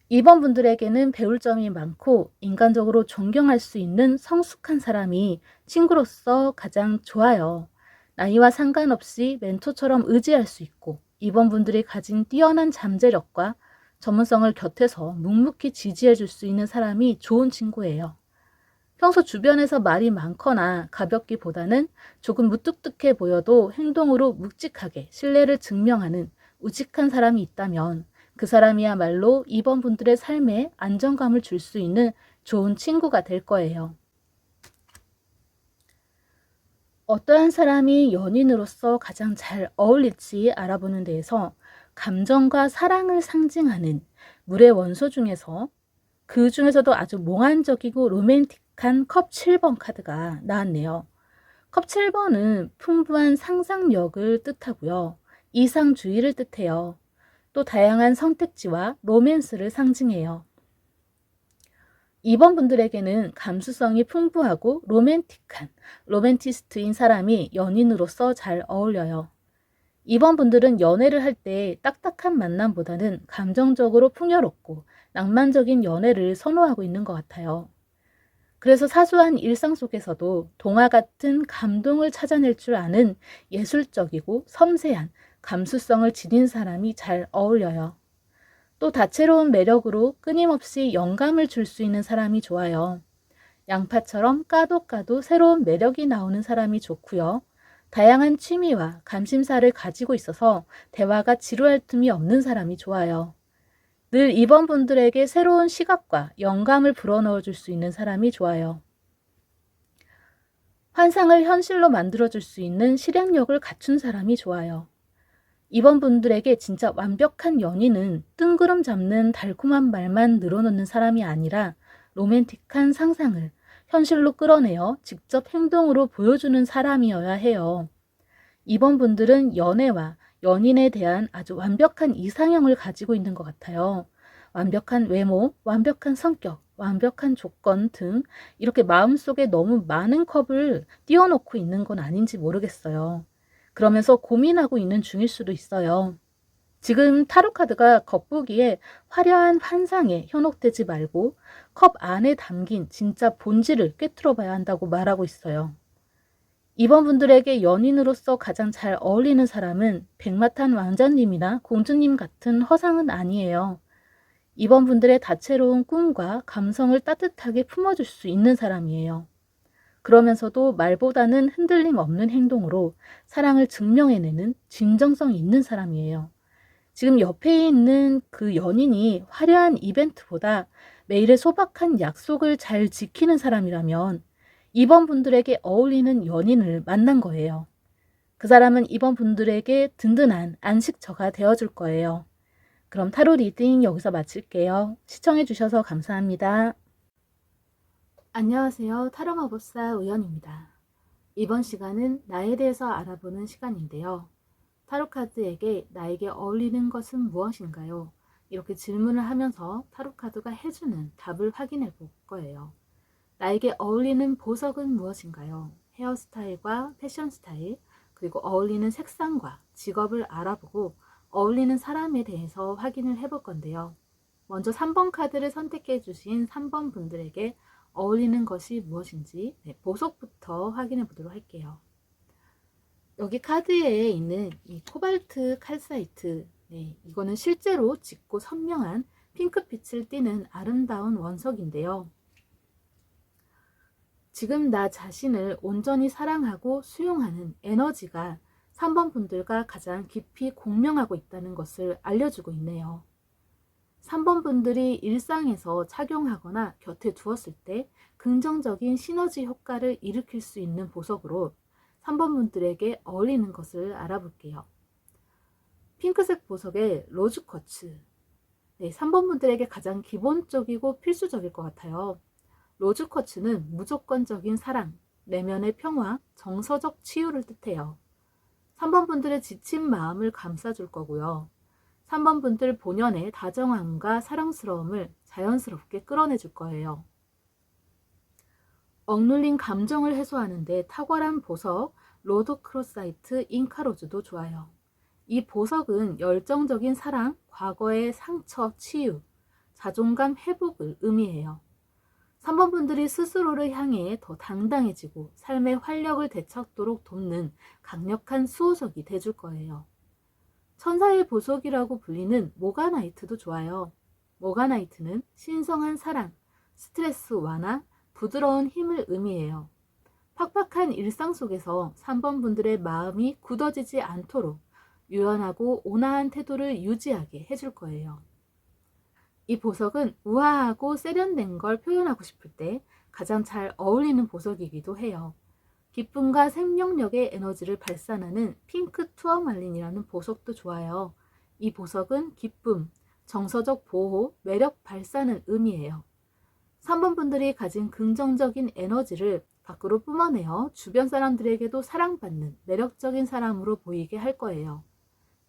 이번 분들에게는 배울 점이 많고 인간적으로 존경할 수 있는 성숙한 사람이 친구로서 가장 좋아요. 나이와 상관없이 멘토처럼 의지할 수 있고 이번 분들이 가진 뛰어난 잠재력과 전문성을 곁에서 묵묵히 지지해 줄 수 있는 사람이 좋은 친구예요. 평소 주변에서 말이 많거나 가볍기보다는 조금 무뚝뚝해 보여도 행동으로 묵직하게 신뢰를 증명하는 우직한 사람이 있다면 그 사람이야말로 이번 분들의 삶에 안정감을 줄 수 있는 좋은 친구가 될 거예요. 어떠한 사람이 연인으로서 가장 잘 어울릴지 알아보는 데에서 감정과 사랑을 상징하는 물의 원소 중에서 그 중에서도 아주 몽환적이고 로맨틱한 컵 7번 카드가 나왔네요. 컵 7번은 풍부한 상상력을 뜻하고요. 이상주의를 뜻해요. 또 다양한 선택지와 로맨스를 상징해요. 2번 분들에게는 감수성이 풍부하고 로맨티스트인 사람이 연인으로서 잘 어울려요. 2번 분들은 연애를 할 때 딱딱한 만남보다는 감정적으로 풍요롭고 낭만적인 연애를 선호하고 있는 것 같아요. 그래서 사소한 일상 속에서도 동화 같은 감동을 찾아낼 줄 아는 예술적이고 섬세한 감수성을 지닌 사람이 잘 어울려요. 또 다채로운 매력으로 끊임없이 영감을 줄 수 있는 사람이 좋아요. 양파처럼 까도 새로운 매력이 나오는 사람이 좋고요. 다양한 취미와 감심사를 가지고 있어서 대화가 지루할 틈이 없는 사람이 좋아요. 늘 2번 분들에게 새로운 시각과 영감을 불어넣어 줄 수 있는 사람이 좋아요. 환상을 현실로 만들어 줄 수 있는 실행력을 갖춘 사람이 좋아요. 2번 분들에게 진짜 완벽한 연인은 뜬구름 잡는 달콤한 말만 늘어놓는 사람이 아니라 로맨틱한 상상을 현실로 끌어내어 직접 행동으로 보여주는 사람이어야 해요. 2번 분들은 연애와 연인에 대한 아주 완벽한 이상형을 가지고 있는 것 같아요. 완벽한 외모, 완벽한 성격, 완벽한 조건 등 이렇게 마음속에 너무 많은 컵을 띄워놓고 있는 건 아닌지 모르겠어요. 그러면서 고민하고 있는 중일 수도 있어요. 지금 타로 카드가 겉보기에 화려한 환상에 현혹되지 말고 컵 안에 담긴 진짜 본질을 꿰뚫어 봐야 한다고 말하고 있어요. 2번 분들에게 연인으로서 가장 잘 어울리는 사람은 백마탄 왕자님이나 공주님 같은 허상은 아니에요. 2번 분들의 다채로운 꿈과 감성을 따뜻하게 품어줄 수 있는 사람이에요. 그러면서도 말보다는 흔들림 없는 행동으로 사랑을 증명해내는 진정성 있는 사람이에요. 지금 옆에 있는 그 연인이 화려한 이벤트보다 매일의 소박한 약속을 잘 지키는 사람이라면 2번 분들에게 어울리는 연인을 만난 거예요. 그 사람은 2번 분들에게 든든한 안식처가 되어줄 거예요. 그럼 타로 리딩 여기서 마칠게요. 시청해주셔서 감사합니다. 안녕하세요. 타로 마법사 우연입니다. 이번 시간은 나에 대해서 알아보는 시간인데요. 타로 카드에게 나에게 어울리는 것은 무엇인가요? 이렇게 질문을 하면서 타로 카드가 해주는 답을 확인해 볼 거예요. 나에게 어울리는 보석은 무엇인가요? 헤어스타일과 패션 스타일, 그리고 어울리는 색상과 직업을 알아보고 어울리는 사람에 대해서 확인을 해볼 건데요. 먼저 3번 카드를 선택해 주신 3번 분들에게 어울리는 것이 무엇인지 보석부터 확인해 보도록 할게요. 여기 카드에 있는 이 코발트 칼사이트, 이거는 실제로 짙고 선명한 핑크빛을 띠는 아름다운 원석인데요. 지금 나 자신을 온전히 사랑하고 수용하는 에너지가 3번 분들과 가장 깊이 공명하고 있다는 것을 알려주고 있네요. 3번 분들이 일상에서 착용하거나 곁에 두었을 때 긍정적인 시너지 효과를 일으킬 수 있는 보석으로 3번 분들에게 어울리는 것을 알아볼게요. 핑크색 보석의 로즈쿼츠. 3번 분들에게 가장 기본적이고 필수적일 것 같아요. 로즈쿼츠는 무조건적인 사랑, 내면의 평화, 정서적 치유를 뜻해요. 3번 분들의 지친 마음을 감싸줄 거고요. 3번 분들 본연의 다정함과 사랑스러움을 자연스럽게 끌어내줄 거예요. 억눌린 감정을 해소하는 데 탁월한 보석, 로드크로사이트 잉카로즈도 좋아요. 이 보석은 열정적인 사랑, 과거의 상처 치유, 자존감 회복을 의미해요. 3번 분들이 스스로를 향해 더 당당해지고 삶의 활력을 되찾도록 돕는 강력한 수호석이 돼줄 거예요. 천사의 보석이라고 불리는 모가나이트도 좋아요. 모가나이트는 신성한 사랑, 스트레스 완화, 부드러운 힘을 의미해요. 팍팍한 일상 속에서 3번 분들의 마음이 굳어지지 않도록 유연하고 온화한 태도를 유지하게 해줄 거예요. 이 보석은 우아하고 세련된 걸 표현하고 싶을 때 가장 잘 어울리는 보석이기도 해요. 기쁨과 생명력의 에너지를 발산하는 핑크 투어말린이라는 보석도 좋아요. 이 보석은 기쁨, 정서적 보호, 매력 발산을 의미해요. 3번 분들이 가진 긍정적인 에너지를 밖으로 뿜어내어 주변 사람들에게도 사랑받는 매력적인 사람으로 보이게 할 거예요.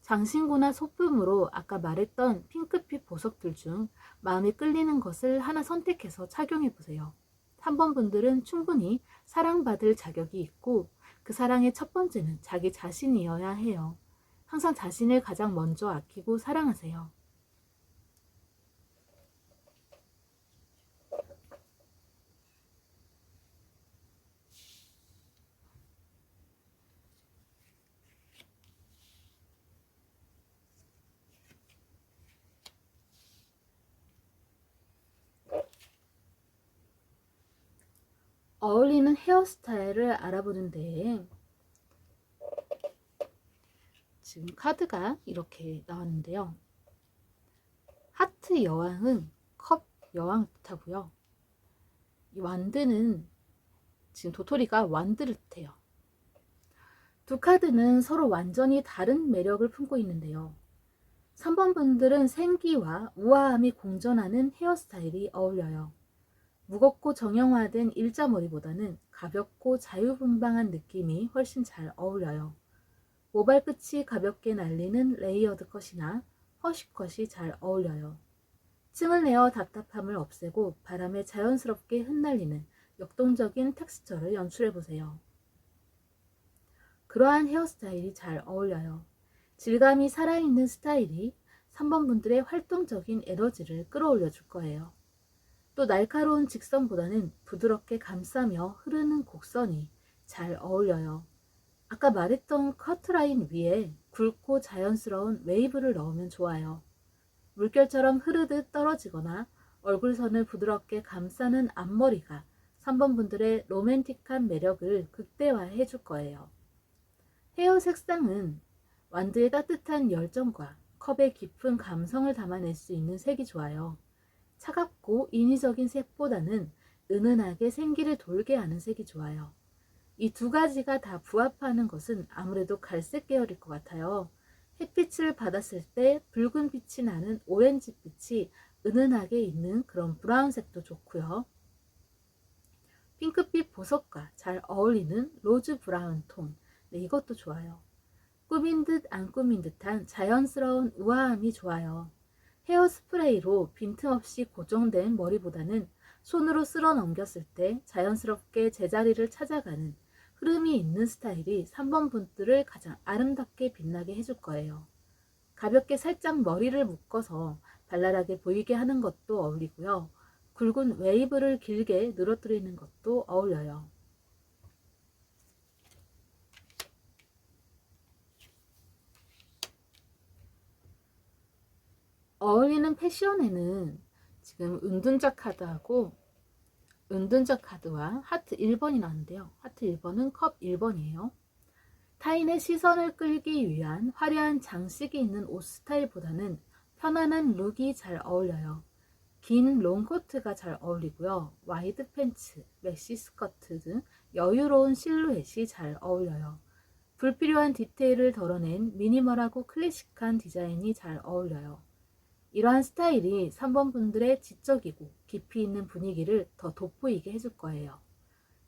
장신구나 소품으로 아까 말했던 핑크빛 보석들 중 마음에 끌리는 것을 하나 선택해서 착용해 보세요. 3번 분들은 충분히 사랑받을 자격이 있고 그 사랑의 첫 번째는 자기 자신이어야 해요. 항상 자신을 가장 먼저 아끼고 사랑하세요. 어울리는 헤어스타일을 알아보는데 지금 카드가 이렇게 나왔는데요. 하트 여왕은 컵 여왕 뜻하고요. 이 완드는 지금 도토리가 완드를 뜻해요. 두 카드는 서로 완전히 다른 매력을 품고 있는데요. 3번 분들은 생기와 우아함이 공존하는 헤어스타일이 어울려요. 무겁고 정형화된 일자머리보다는 가볍고 자유분방한 느낌이 훨씬 잘 어울려요. 모발 끝이 가볍게 날리는 레이어드 컷이나 허쉬컷이 잘 어울려요. 층을 내어 답답함을 없애고 바람에 자연스럽게 흩날리는 역동적인 텍스처를 연출해보세요. 그러한 헤어스타일이 잘 어울려요. 질감이 살아있는 스타일이 3번 분들의 활동적인 에너지를 끌어올려 줄 거예요. 또 날카로운 직선보다는 부드럽게 감싸며 흐르는 곡선이 잘 어울려요. 아까 말했던 커트라인 위에 굵고 자연스러운 웨이브를 넣으면 좋아요. 물결처럼 흐르듯 떨어지거나 얼굴선을 부드럽게 감싸는 앞머리가 3번 분들의 로맨틱한 매력을 극대화해 줄 거예요. 헤어 색상은 완드의 따뜻한 열정과 컵의 깊은 감성을 담아낼 수 있는 색이 좋아요. 차갑고 인위적인 색보다는 은은하게 생기를 돌게 하는 색이 좋아요. 이 두 가지가 다 부합하는 것은 아무래도 갈색 계열일 것 같아요. 햇빛을 받았을 때 붉은 빛이 나는 오렌지빛이 은은하게 있는 그런 브라운색도 좋고요. 핑크빛 보석과 잘 어울리는 로즈 브라운 톤, 네, 이것도 좋아요. 꾸민 듯 안 꾸민 듯한 자연스러운 우아함이 좋아요. 헤어스프레이로 빈틈없이 고정된 머리보다는 손으로 쓸어 넘겼을 때 자연스럽게 제자리를 찾아가는 흐름이 있는 스타일이 3번 분들을 가장 아름답게 빛나게 해줄 거예요. 가볍게 살짝 머리를 묶어서 발랄하게 보이게 하는 것도 어울리고요. 굵은 웨이브를 길게 늘어뜨리는 것도 어울려요. 어울리는 패션에는 지금 은둔자 카드하고 은둔자 카드와 하트 1번이 나왔는데요. 하트 1번은 컵 1번이에요. 타인의 시선을 끌기 위한 화려한 장식이 있는 옷 스타일보다는 편안한 룩이 잘 어울려요. 긴 롱코트가 잘 어울리고요. 와이드 팬츠, 맥시 스커트 등 여유로운 실루엣이 잘 어울려요. 불필요한 디테일을 덜어낸 미니멀하고 클래식한 디자인이 잘 어울려요. 이러한 스타일이 3번 분들의 지적이고 깊이 있는 분위기를 더 돋보이게 해줄 거예요.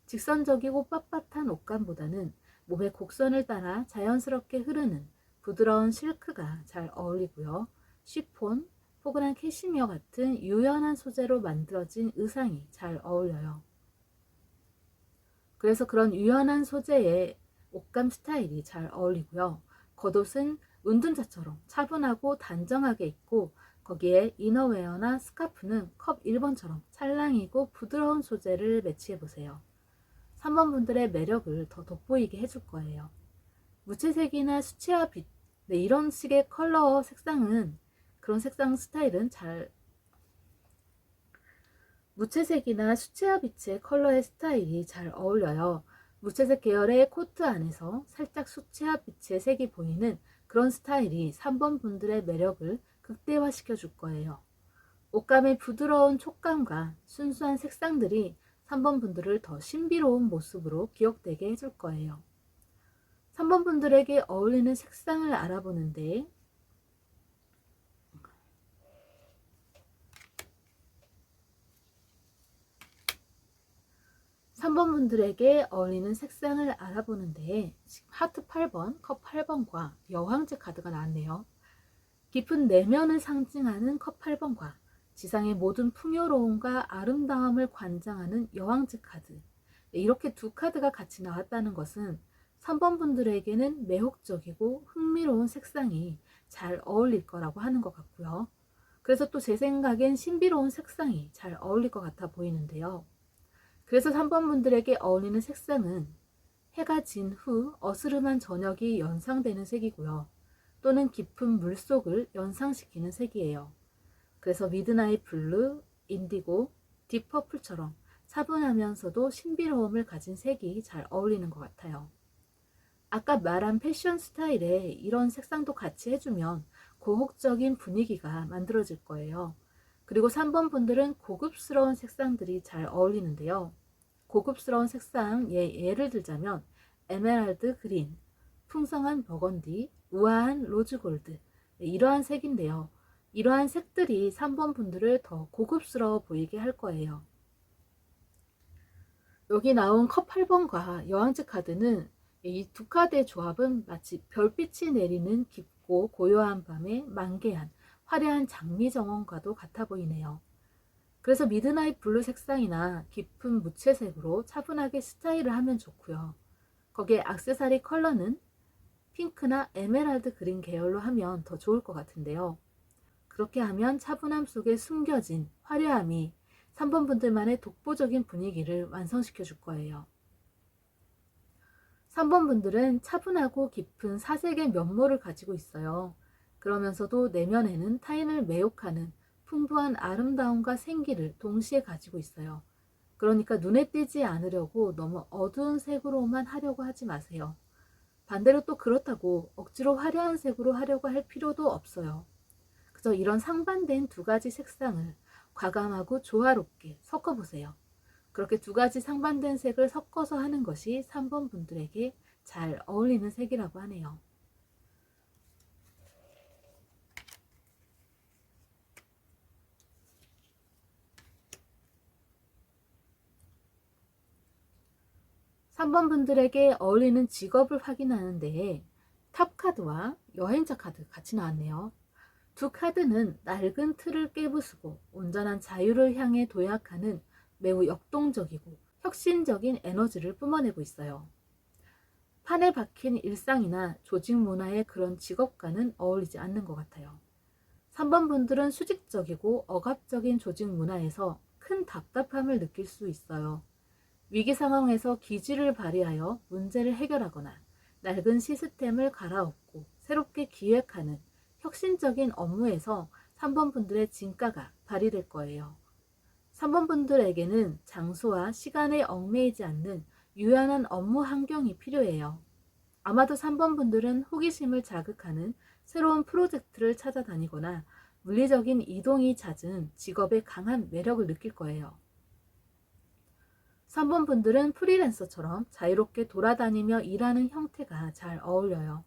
직선적이고 빳빳한 옷감보다는 몸의 곡선을 따라 자연스럽게 흐르는 부드러운 실크가 잘 어울리고요. 쉬폰, 포근한 캐시미어 같은 유연한 소재로 만들어진 의상이 잘 어울려요. 그래서 그런 유연한 소재의 옷감 스타일이 잘 어울리고요. 겉옷은 은둔자처럼 차분하고 단정하게 입고 거기에 이너웨어나 스카프는 컵 1번처럼 찰랑이고 부드러운 소재를 매치해보세요. 3번 분들의 매력을 더 돋보이게 해줄 거예요. 무채색이나 수채화 빛, 네, 이런 식의 컬러 색상은 그런 색상 스타일은 무채색이나 수채화 빛의 컬러의 스타일이 잘 어울려요. 무채색 계열의 코트 안에서 살짝 수채화 빛의 색이 보이는 그런 스타일이 3번 분들의 매력을 극대화시켜 줄 거예요. 옷감의 부드러운 촉감과 순수한 색상들이 3번 분들을 더 신비로운 모습으로 기억되게 해줄 거예요. 3번 분들에게 어울리는 색상을 알아보는데 3번 3번 분들에게 어울리는 색상을 알아보는데 지금 하트 8번, 컵 8번과 여왕제 카드가 나왔네요. 깊은 내면을 상징하는 컵 8번과 지상의 모든 풍요로움과 아름다움을 관장하는 여왕제 카드, 이렇게 두 카드가 같이 나왔다는 것은 3번 분들에게는 매혹적이고 흥미로운 색상이 잘 어울릴 거라고 하는 것 같고요. 그래서 또 제 생각엔 신비로운 색상이 잘 어울릴 것 같아 보이는데요. 그래서 3번 분들에게 어울리는 색상은 해가 진 후 어스름한 저녁이 연상되는 색이고요. 또는 깊은 물속을 연상시키는 색이에요. 그래서 미드나잇 블루, 인디고, 딥퍼플처럼 차분하면서도 신비로움을 가진 색이 잘 어울리는 것 같아요. 아까 말한 패션 스타일에 이런 색상도 같이 해주면 고혹적인 분위기가 만들어질 거예요. 그리고 3번 분들은 고급스러운 색상들이 잘 어울리는데요. 고급스러운 색상, 예를 들자면 에메랄드 그린, 풍성한 버건디, 우아한 로즈골드, 이러한 색인데요. 이러한 색들이 3번 분들을 더 고급스러워 보이게 할 거예요. 여기 나온 컵 8번과 여왕제 카드는 이 두 카드의 조합은 마치 별빛이 내리는 깊고 고요한 밤의 만개한 화려한 장미 정원과도 같아 보이네요. 그래서 미드나잇 블루 색상이나 깊은 무채색으로 차분하게 스타일을 하면 좋고요. 거기에 액세서리 컬러는 핑크나 에메랄드 그린 계열로 하면 더 좋을 것 같은데요. 그렇게 하면 차분함 속에 숨겨진 화려함이 3번 분들만의 독보적인 분위기를 완성시켜 줄 거예요. 3번 분들은 차분하고 깊은 사색의 면모를 가지고 있어요. 그러면서도 내면에는 타인을 매혹하는 풍부한 아름다움과 생기를 동시에 가지고 있어요. 그러니까 눈에 띄지 않으려고 너무 어두운 색으로만 하려고 하지 마세요. 반대로 또 그렇다고 억지로 화려한 색으로 하려고 할 필요도 없어요. 그래서 이런 상반된 두 가지 색상을 과감하고 조화롭게 섞어보세요. 그렇게 두 가지 상반된 색을 섞어서 하는 것이 3번 분들에게 잘 어울리는 색이라고 하네요. (3번) 분들에게 어울리는 직업을 확인하는데 탑 카드와 여행자 카드 같이 나왔네요. 두 카드는 낡은 틀을 깨부수고 온전한 자유를 향해 도약하는 매우 역동적이고 혁신적인 에너지를 뿜어내고 있어요. 판에 박힌 일상이나 조직 문화의 그런 직업과는 어울리지 않는 것 같아요. 3번 분들은 수직적이고 억압적인 조직 문화에서 큰 답답함을 느낄 수 있어요. 위기 상황에서 기지를 발휘하여 문제를 해결하거나 낡은 시스템을 갈아엎고 새롭게 기획하는 혁신적인 업무에서 3번 분들의 진가가 발휘될 거예요. 3번 분들에게는 장소와 시간에 얽매이지 않는 유연한 업무 환경이 필요해요. 아마도 3번 분들은 호기심을 자극하는 새로운 프로젝트를 찾아다니거나 물리적인 이동이 잦은 직업의 강한 매력을 느낄 거예요. 3번 분들은 프리랜서처럼 자유롭게 돌아다니며 일하는 형태가 잘 어울려요.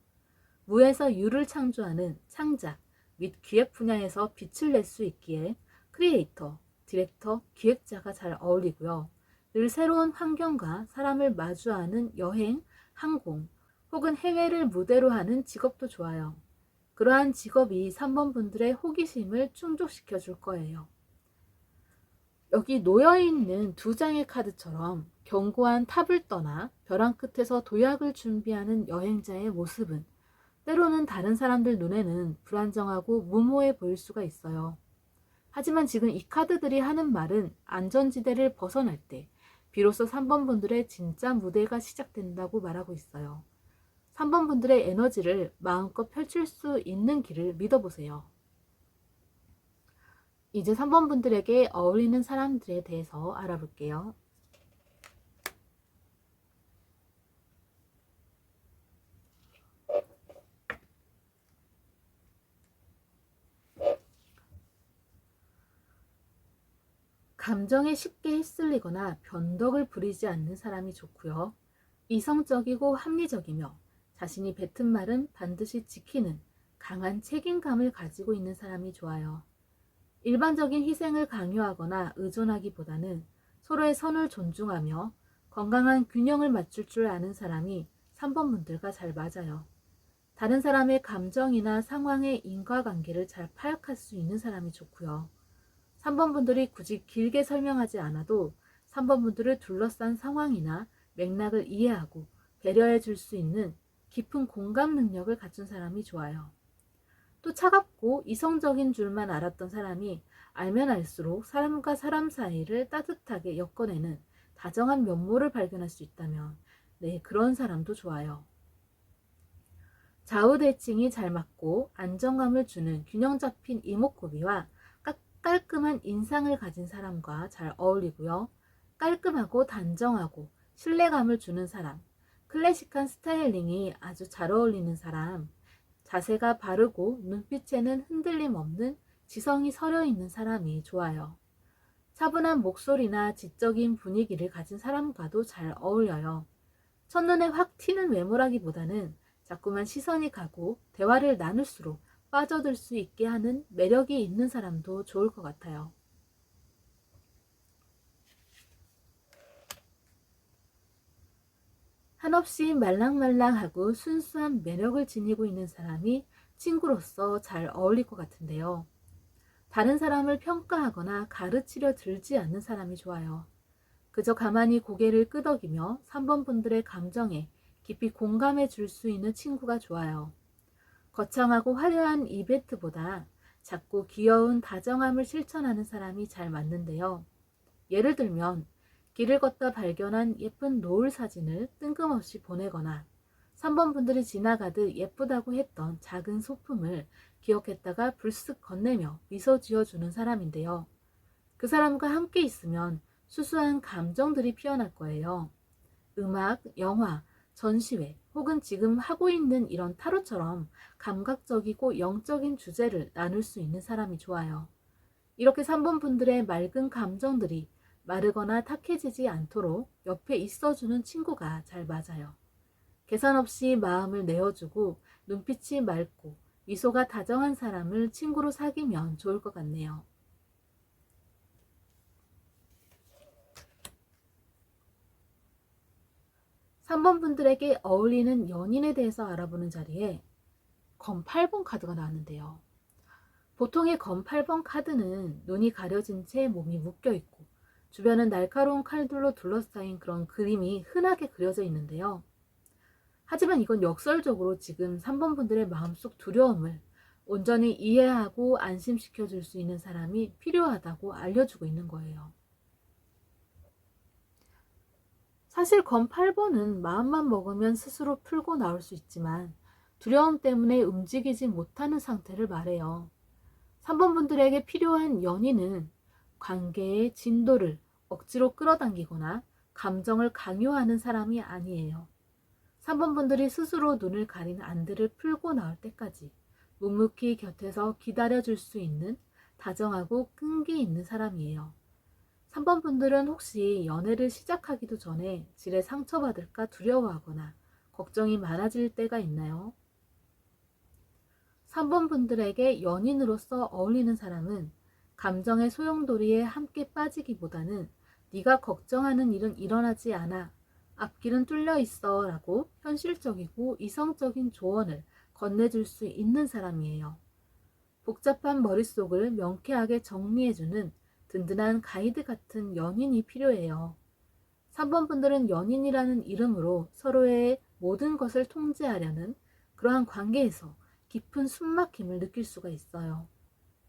무에서 유를 창조하는 창작 및 기획 분야에서 빛을 낼 수 있기에 크리에이터, 디렉터, 기획자가 잘 어울리고요. 늘 새로운 환경과 사람을 마주하는 여행, 항공 혹은 해외를 무대로 하는 직업도 좋아요. 그러한 직업이 3번 분들의 호기심을 충족시켜 줄 거예요. 여기 놓여있는 두 장의 카드처럼 견고한 탑을 떠나 벼랑 끝에서 도약을 준비하는 여행자의 모습은 때로는 다른 사람들 눈에는 불안정하고 무모해 보일 수가 있어요. 하지만 지금 이 카드들이 하는 말은 안전지대를 벗어날 때 비로소 3번 분들의 진짜 무대가 시작된다고 말하고 있어요. 3번 분들의 에너지를 마음껏 펼칠 수 있는 길을 믿어보세요. 이제 3번 분들에게 어울리는 사람들에 대해서 알아볼게요. 감정에 쉽게 휩쓸리거나 변덕을 부리지 않는 사람이 좋고요. 이성적이고 합리적이며 자신이 뱉은 말은 반드시 지키는 강한 책임감을 가지고 있는 사람이 좋아요. 일반적인 희생을 강요하거나 의존하기보다는 서로의 선을 존중하며 건강한 균형을 맞출 줄 아는 사람이 3번 분들과 잘 맞아요. 다른 사람의 감정이나 상황의 인과관계를 잘 파악할 수 있는 사람이 좋고요. 3번 분들이 굳이 길게 설명하지 않아도 3번 분들을 둘러싼 상황이나 맥락을 이해하고 배려해 줄 수 있는 깊은 공감 능력을 갖춘 사람이 좋아요. 또 차갑고 이성적인 줄만 알았던 사람이 알면 알수록 사람과 사람 사이를 따뜻하게 엮어내는 다정한 면모를 발견할 수 있다면 네, 그런 사람도 좋아요. 좌우대칭이 잘 맞고 안정감을 주는 균형 잡힌 이목구비와 깔끔한 인상을 가진 사람과 잘 어울리고요. 깔끔하고 단정하고 신뢰감을 주는 사람, 클래식한 스타일링이 아주 잘 어울리는 사람, 자세가 바르고 눈빛에는 흔들림 없는 지성이 서려 있는 사람이 좋아요. 차분한 목소리나 지적인 분위기를 가진 사람과도 잘 어울려요. 첫눈에 확 튀는 외모라기보다는 자꾸만 시선이 가고 대화를 나눌수록 빠져들 수 있게 하는 매력이 있는 사람도 좋을 것 같아요. 한없이 말랑말랑하고 순수한 매력을 지니고 있는 사람이 친구로서 잘 어울릴 것 같은데요. 다른 사람을 평가하거나 가르치려 들지 않는 사람이 좋아요. 그저 가만히 고개를 끄덕이며 3번 분들의 감정에 깊이 공감해 줄 수 있는 친구가 좋아요. 거창하고 화려한 이벤트보다 작고 귀여운 다정함을 실천하는 사람이 잘 맞는데요. 예를 들면 길을 걷다 발견한 예쁜 노을 사진을 뜬금없이 보내거나 3번 분들이 지나가듯 예쁘다고 했던 작은 소품을 기억했다가 불쑥 건네며 미소 지어주는 사람인데요. 그 사람과 함께 있으면 수수한 감정들이 피어날 거예요. 음악, 영화, 전시회 혹은 지금 하고 있는 이런 타로처럼 감각적이고 영적인 주제를 나눌 수 있는 사람이 좋아요. 이렇게 3번 분들의 맑은 감정들이 마르거나 탁해지지 않도록 옆에 있어주는 친구가 잘 맞아요. 계산 없이 마음을 내어주고 눈빛이 맑고 미소가 다정한 사람을 친구로 사귀면 좋을 것 같네요. 3번 분들에게 어울리는 연인에 대해서 알아보는 자리에 검 8번 카드가 나왔는데요. 보통의 검 8번 카드는 눈이 가려진 채 몸이 묶여 있고 주변은 날카로운 칼들로 둘러싸인 그런 그림이 흔하게 그려져 있는데요. 하지만 이건 역설적으로 지금 3번 분들의 마음속 두려움을 온전히 이해하고 안심시켜 줄 수 있는 사람이 필요하다고 알려주고 있는 거예요. 사실 검 8번은 마음만 먹으면 스스로 풀고 나올 수 있지만 두려움 때문에 움직이지 못하는 상태를 말해요. 3번 분들에게 필요한 연인은 관계의 진도를 억지로 끌어당기거나 감정을 강요하는 사람이 아니에요. 3번 분들이 스스로 눈을 가린 안들을 풀고 나올 때까지 묵묵히 곁에서 기다려줄 수 있는 다정하고 끈기 있는 사람이에요. 3번 분들은 혹시 연애를 시작하기도 전에 질에 상처받을까 두려워하거나 걱정이 많아질 때가 있나요? 3번 분들에게 연인으로서 어울리는 사람은 감정의 소용돌이에 함께 빠지기보다는 네가 걱정하는 일은 일어나지 않아. 앞길은 뚫려 있어 라고 현실적이고 이성적인 조언을 건네줄 수 있는 사람이에요. 복잡한 머릿속을 명쾌하게 정리해주는 든든한 가이드 같은 연인이 필요해요. 3번 분들은 연인이라는 이름으로 서로의 모든 것을 통제하려는 그러한 관계에서 깊은 숨막힘을 느낄 수가 있어요.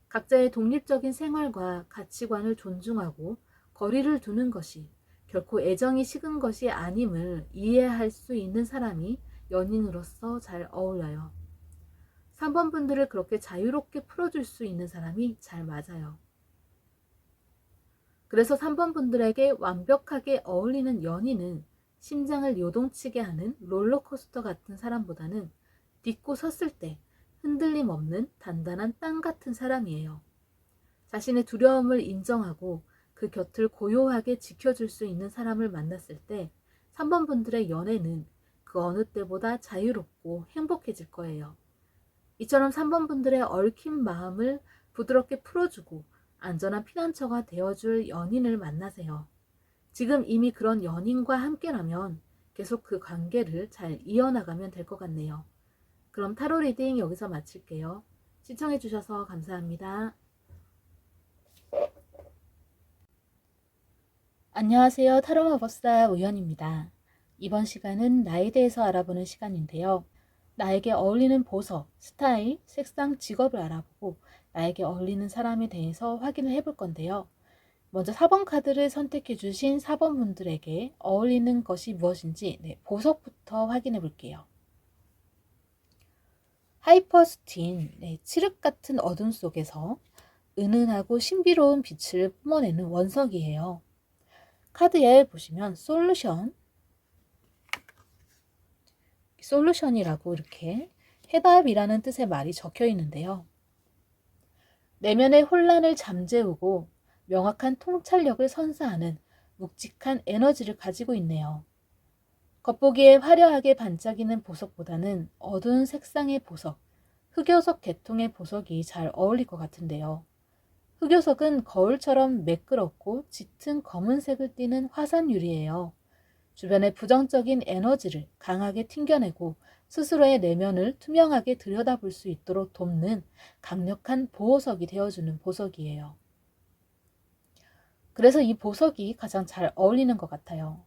각자의 독립적인 생활과 가치관을 존중하고 거리를 두는 것이 결코 애정이 식은 것이 아님을 이해할 수 있는 사람이 연인으로서 잘 어울려요. 3번 분들을 그렇게 자유롭게 풀어줄 수 있는 사람이 잘 맞아요. 그래서 3번 분들에게 완벽하게 어울리는 연인은 심장을 요동치게 하는 롤러코스터 같은 사람보다는 딛고 섰을 때 흔들림 없는 단단한 땅 같은 사람이에요. 자신의 두려움을 인정하고 그 곁을 고요하게 지켜줄 수 있는 사람을 만났을 때 3번 분들의 연애는 그 어느 때보다 자유롭고 행복해질 거예요. 이처럼 3번 분들의 얽힌 마음을 부드럽게 풀어주고 안전한 피난처가 되어줄 연인을 만나세요. 지금 이미 그런 연인과 함께라면 계속 그 관계를 잘 이어나가면 될 것 같네요. 그럼 타로 리딩 여기서 마칠게요. 시청해주셔서 감사합니다. 안녕하세요. 타로 마법사 우연입니다. 이번 시간은 나에 대해서 알아보는 시간인데요. 나에게 어울리는 보석, 스타일, 색상, 직업을 알아보고 나에게 어울리는 사람에 대해서 확인을 해볼 건데요. 먼저 4번 카드를 선택해 주신 4번 분들에게 어울리는 것이 무엇인지 보석부터 확인해 볼게요. 하이퍼스틴, 칠흑 같은 어둠 속에서 은은하고 신비로운 빛을 뿜어내는 원석이에요. 카드에 보시면 솔루션이라고 이렇게 해답이라는 뜻의 말이 적혀 있는데요. 내면의 혼란을 잠재우고 명확한 통찰력을 선사하는 묵직한 에너지를 가지고 있네요. 겉보기에 화려하게 반짝이는 보석보다는 어두운 색상의 보석, 흑요석 계통의 보석이 잘 어울릴 것 같은데요. 흑요석은 거울처럼 매끄럽고 짙은 검은색을 띠는 화산유리예요. 주변의 부정적인 에너지를 강하게 튕겨내고 스스로의 내면을 투명하게 들여다볼 수 있도록 돕는 강력한 보호석이 되어주는 보석이에요. 그래서 이 보석이 가장 잘 어울리는 것 같아요.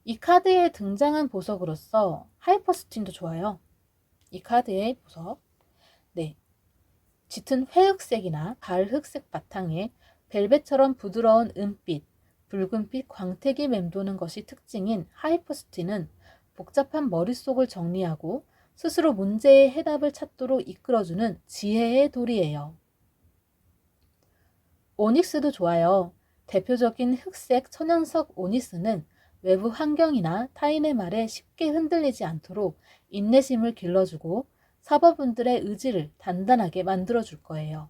이 카드에 등장한 보석으로서 하이퍼스틴도 좋아요. 이 카드의 보석. 짙은 회흑색이나 가을흑색 바탕에 벨벳처럼 부드러운 은빛, 붉은빛 광택이 맴도는 것이 특징인 하이퍼스틴은 복잡한 머릿속을 정리하고 스스로 문제의 해답을 찾도록 이끌어주는 지혜의 돌이에요. 오닉스도 좋아요. 대표적인 흑색 천연석 오닉스는 외부 환경이나 타인의 말에 쉽게 흔들리지 않도록 인내심을 길러주고 사버분들의 의지를 단단하게 만들어줄 거예요.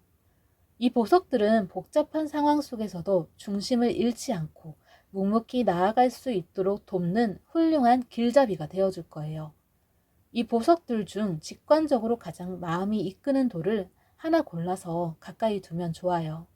이 보석들은 복잡한 상황 속에서도 중심을 잃지 않고 묵묵히 나아갈 수 있도록 돕는 훌륭한 길잡이가 되어줄 거예요. 이 보석들 중 직관적으로 가장 마음이 이끄는 돌을 하나 골라서 가까이 두면 좋아요.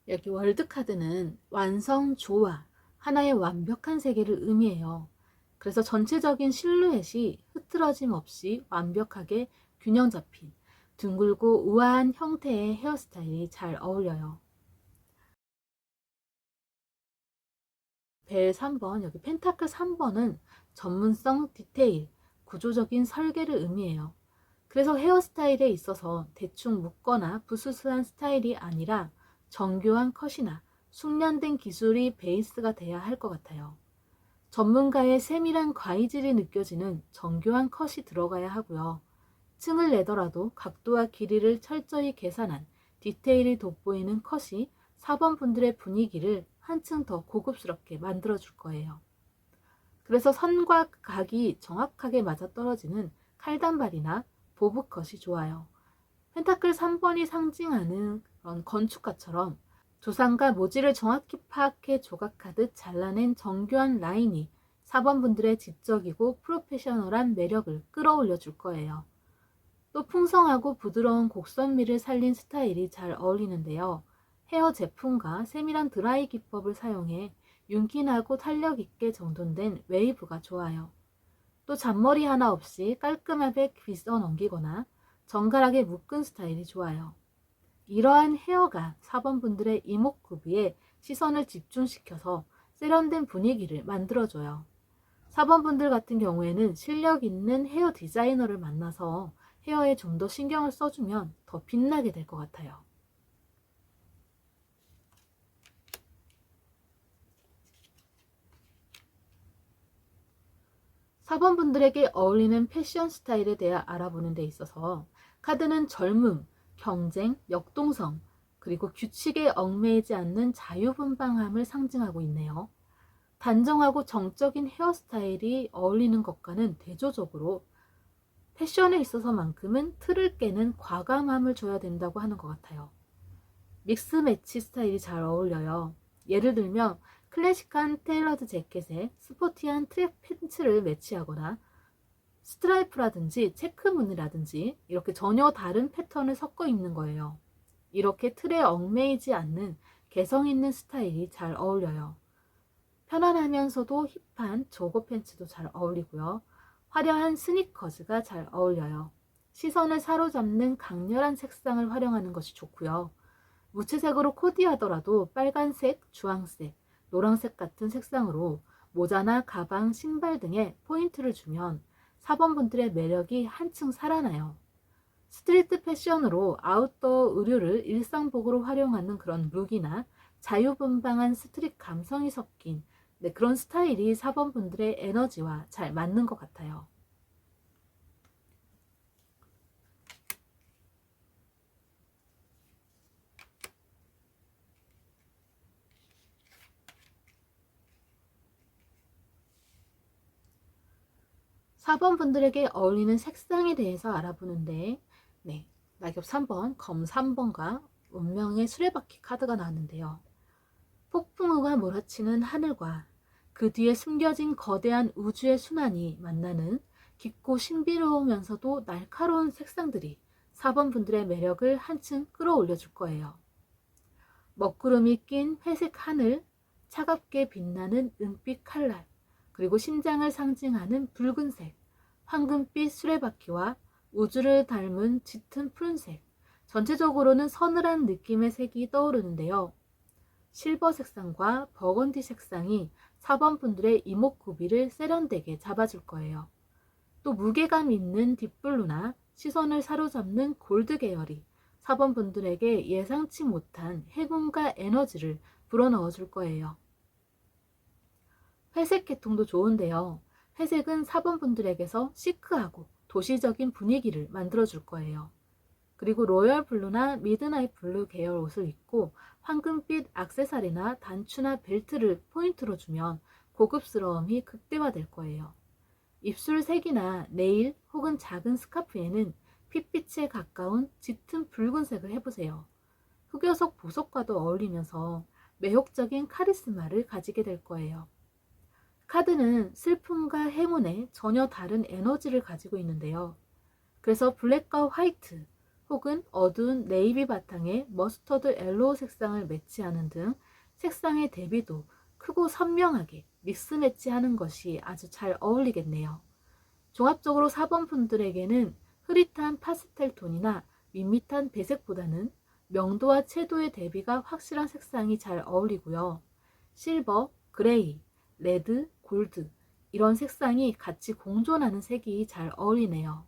여기 월드카드는 완성, 조화, 하나의 완벽한 세계를 의미해요. 그래서 전체적인 실루엣이 흐트러짐 없이 완벽하게 균형 잡힌 둥글고 우아한 형태의 헤어스타일이 잘 어울려요. 벨 3번, 여기 펜타클 3번은 전문성, 디테일, 구조적인 설계를 의미해요. 그래서 헤어스타일에 있어서 대충 묶거나 부스스한 스타일이 아니라 정교한 컷이나 숙련된 기술이 베이스가 돼야 할 것 같아요. 전문가의 세밀한 과이질이 느껴지는 정교한 컷이 들어가야 하고요. 층을 내더라도 각도와 길이를 철저히 계산한 디테일이 돋보이는 컷이 4번 분들의 분위기를 한층 더 고급스럽게 만들어줄 거예요. 그래서 선과 각이 정확하게 맞아떨어지는 칼단발이나 보브컷이 좋아요. 펜타클 3번이 상징하는 그런 건축가처럼 조상과 모지를 정확히 파악해 조각하듯 잘라낸 정교한 라인이 4번 분들의 지적이고 프로페셔널한 매력을 끌어올려 줄 거예요. 또 풍성하고 부드러운 곡선미를 살린 스타일이 잘 어울리는데요. 헤어 제품과 세밀한 드라이 기법을 사용해 윤기나고 탄력 있게 정돈된 웨이브가 좋아요. 또 잔머리 하나 없이 깔끔하게 빗어 넘기거나 정갈하게 묶은 스타일이 좋아요. 이러한 헤어가 4번 분들의 이목구비에 시선을 집중시켜서 세련된 분위기를 만들어줘요. 4번 분들 같은 경우에는 실력 있는 헤어 디자이너를 만나서 헤어에 좀 더 신경을 써주면 더 빛나게 될 것 같아요. 4번 분들에게 어울리는 패션 스타일에 대해 알아보는 데 있어서 카드는 젊음, 경쟁, 역동성, 그리고 규칙에 얽매이지 않는 자유분방함을 상징하고 있네요. 단정하고 정적인 헤어스타일이 어울리는 것과는 대조적으로 패션에 있어서만큼은 틀을 깨는 과감함을 줘야 된다고 하는 것 같아요. 믹스 매치 스타일이 잘 어울려요. 예를 들면 클래식한 테일러드 재킷에 스포티한 트랙 팬츠를 매치하거나 스트라이프라든지 체크무늬라든지 이렇게 전혀 다른 패턴을 섞어 입는 거예요. 이렇게 틀에 얽매이지 않는 개성 있는 스타일이 잘 어울려요. 편안하면서도 힙한 조거 팬츠도 잘 어울리고요. 화려한 스니커즈가 잘 어울려요. 시선을 사로잡는 강렬한 색상을 활용하는 것이 좋고요. 무채색으로 코디하더라도 빨간색, 주황색, 노란색 같은 색상으로 모자나 가방, 신발 등에 포인트를 주면 4번 분들의 매력이 한층 살아나요. 스트리트 패션으로 아웃도어 의류를 일상복으로 활용하는 그런 룩이나 자유분방한 스트릿 감성이 섞인 그런 스타일이 4번 분들의 에너지와 잘 맞는 것 같아요. (4번) 분들에게 어울리는 색상에 대해서 알아보는데 낙엽 3번, 검 3번과 운명의 수레바퀴 카드가 나왔는데요. 폭풍우가 몰아치는 하늘과 그 뒤에 숨겨진 거대한 우주의 순환이 만나는 깊고 신비로우면서도 날카로운 색상들이 4번 분들의 매력을 한층 끌어올려 줄 거예요. 먹구름이 낀 회색 하늘, 차갑게 빛나는 은빛 칼날, 그리고 심장을 상징하는 붉은색, 황금빛 수레바퀴와 우주를 닮은 짙은 푸른색, 전체적으로는 서늘한 느낌의 색이 떠오르는데요. 실버 색상과 버건디 색상이 4번 분들의 이목구비를 세련되게 잡아줄 거예요. 또 무게감 있는 딥블루나 시선을 사로잡는 골드 계열이 4번 분들에게 예상치 못한 해군과 에너지를 불어넣어 줄 거예요. 회색 계통도 좋은데요. 회색은 4번 분들에게서 시크하고 도시적인 분위기를 만들어 줄 거예요. 그리고 로열 블루나 미드나잇 블루 계열 옷을 입고 황금빛 액세서리나 단추나 벨트를 포인트로 주면 고급스러움이 극대화될 거예요. 입술 색이나 네일 혹은 작은 스카프에는 핏빛에 가까운 짙은 붉은색을 해보세요. 흑요석 보석과도 어울리면서 매혹적인 카리스마를 가지게 될 거예요. 카드는 슬픔과 행운에 전혀 다른 에너지를 가지고 있는데요. 그래서 블랙과 화이트 혹은 어두운 네이비 바탕에 머스터드 옐로우 색상을 매치하는 등 색상의 대비도 크고 선명하게 믹스 매치하는 것이 아주 잘 어울리겠네요. 종합적으로 4번 분들에게는 흐릿한 파스텔 톤이나 밋밋한 배색보다는 명도와 채도의 대비가 확실한 색상이 잘 어울리고요. 실버, 그레이, 레드, 골드 이런 색상이 같이 공존하는 색이 잘 어울리네요.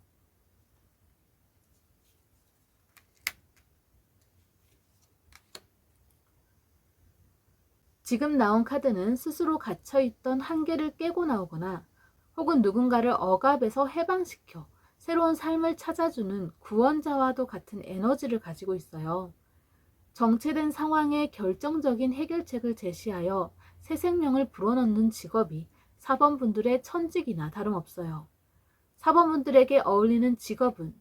지금 나온 카드는 스스로 갇혀있던 한계를 깨고 나오거나 혹은 누군가를 억압에서 해방시켜 새로운 삶을 찾아주는 구원자와도 같은 에너지를 가지고 있어요. 정체된 상황에 결정적인 해결책을 제시하여 새 생명을 불어넣는 직업이 4번 분들의 천직이나 다름없어요. 4번 분들에게 어울리는 직업은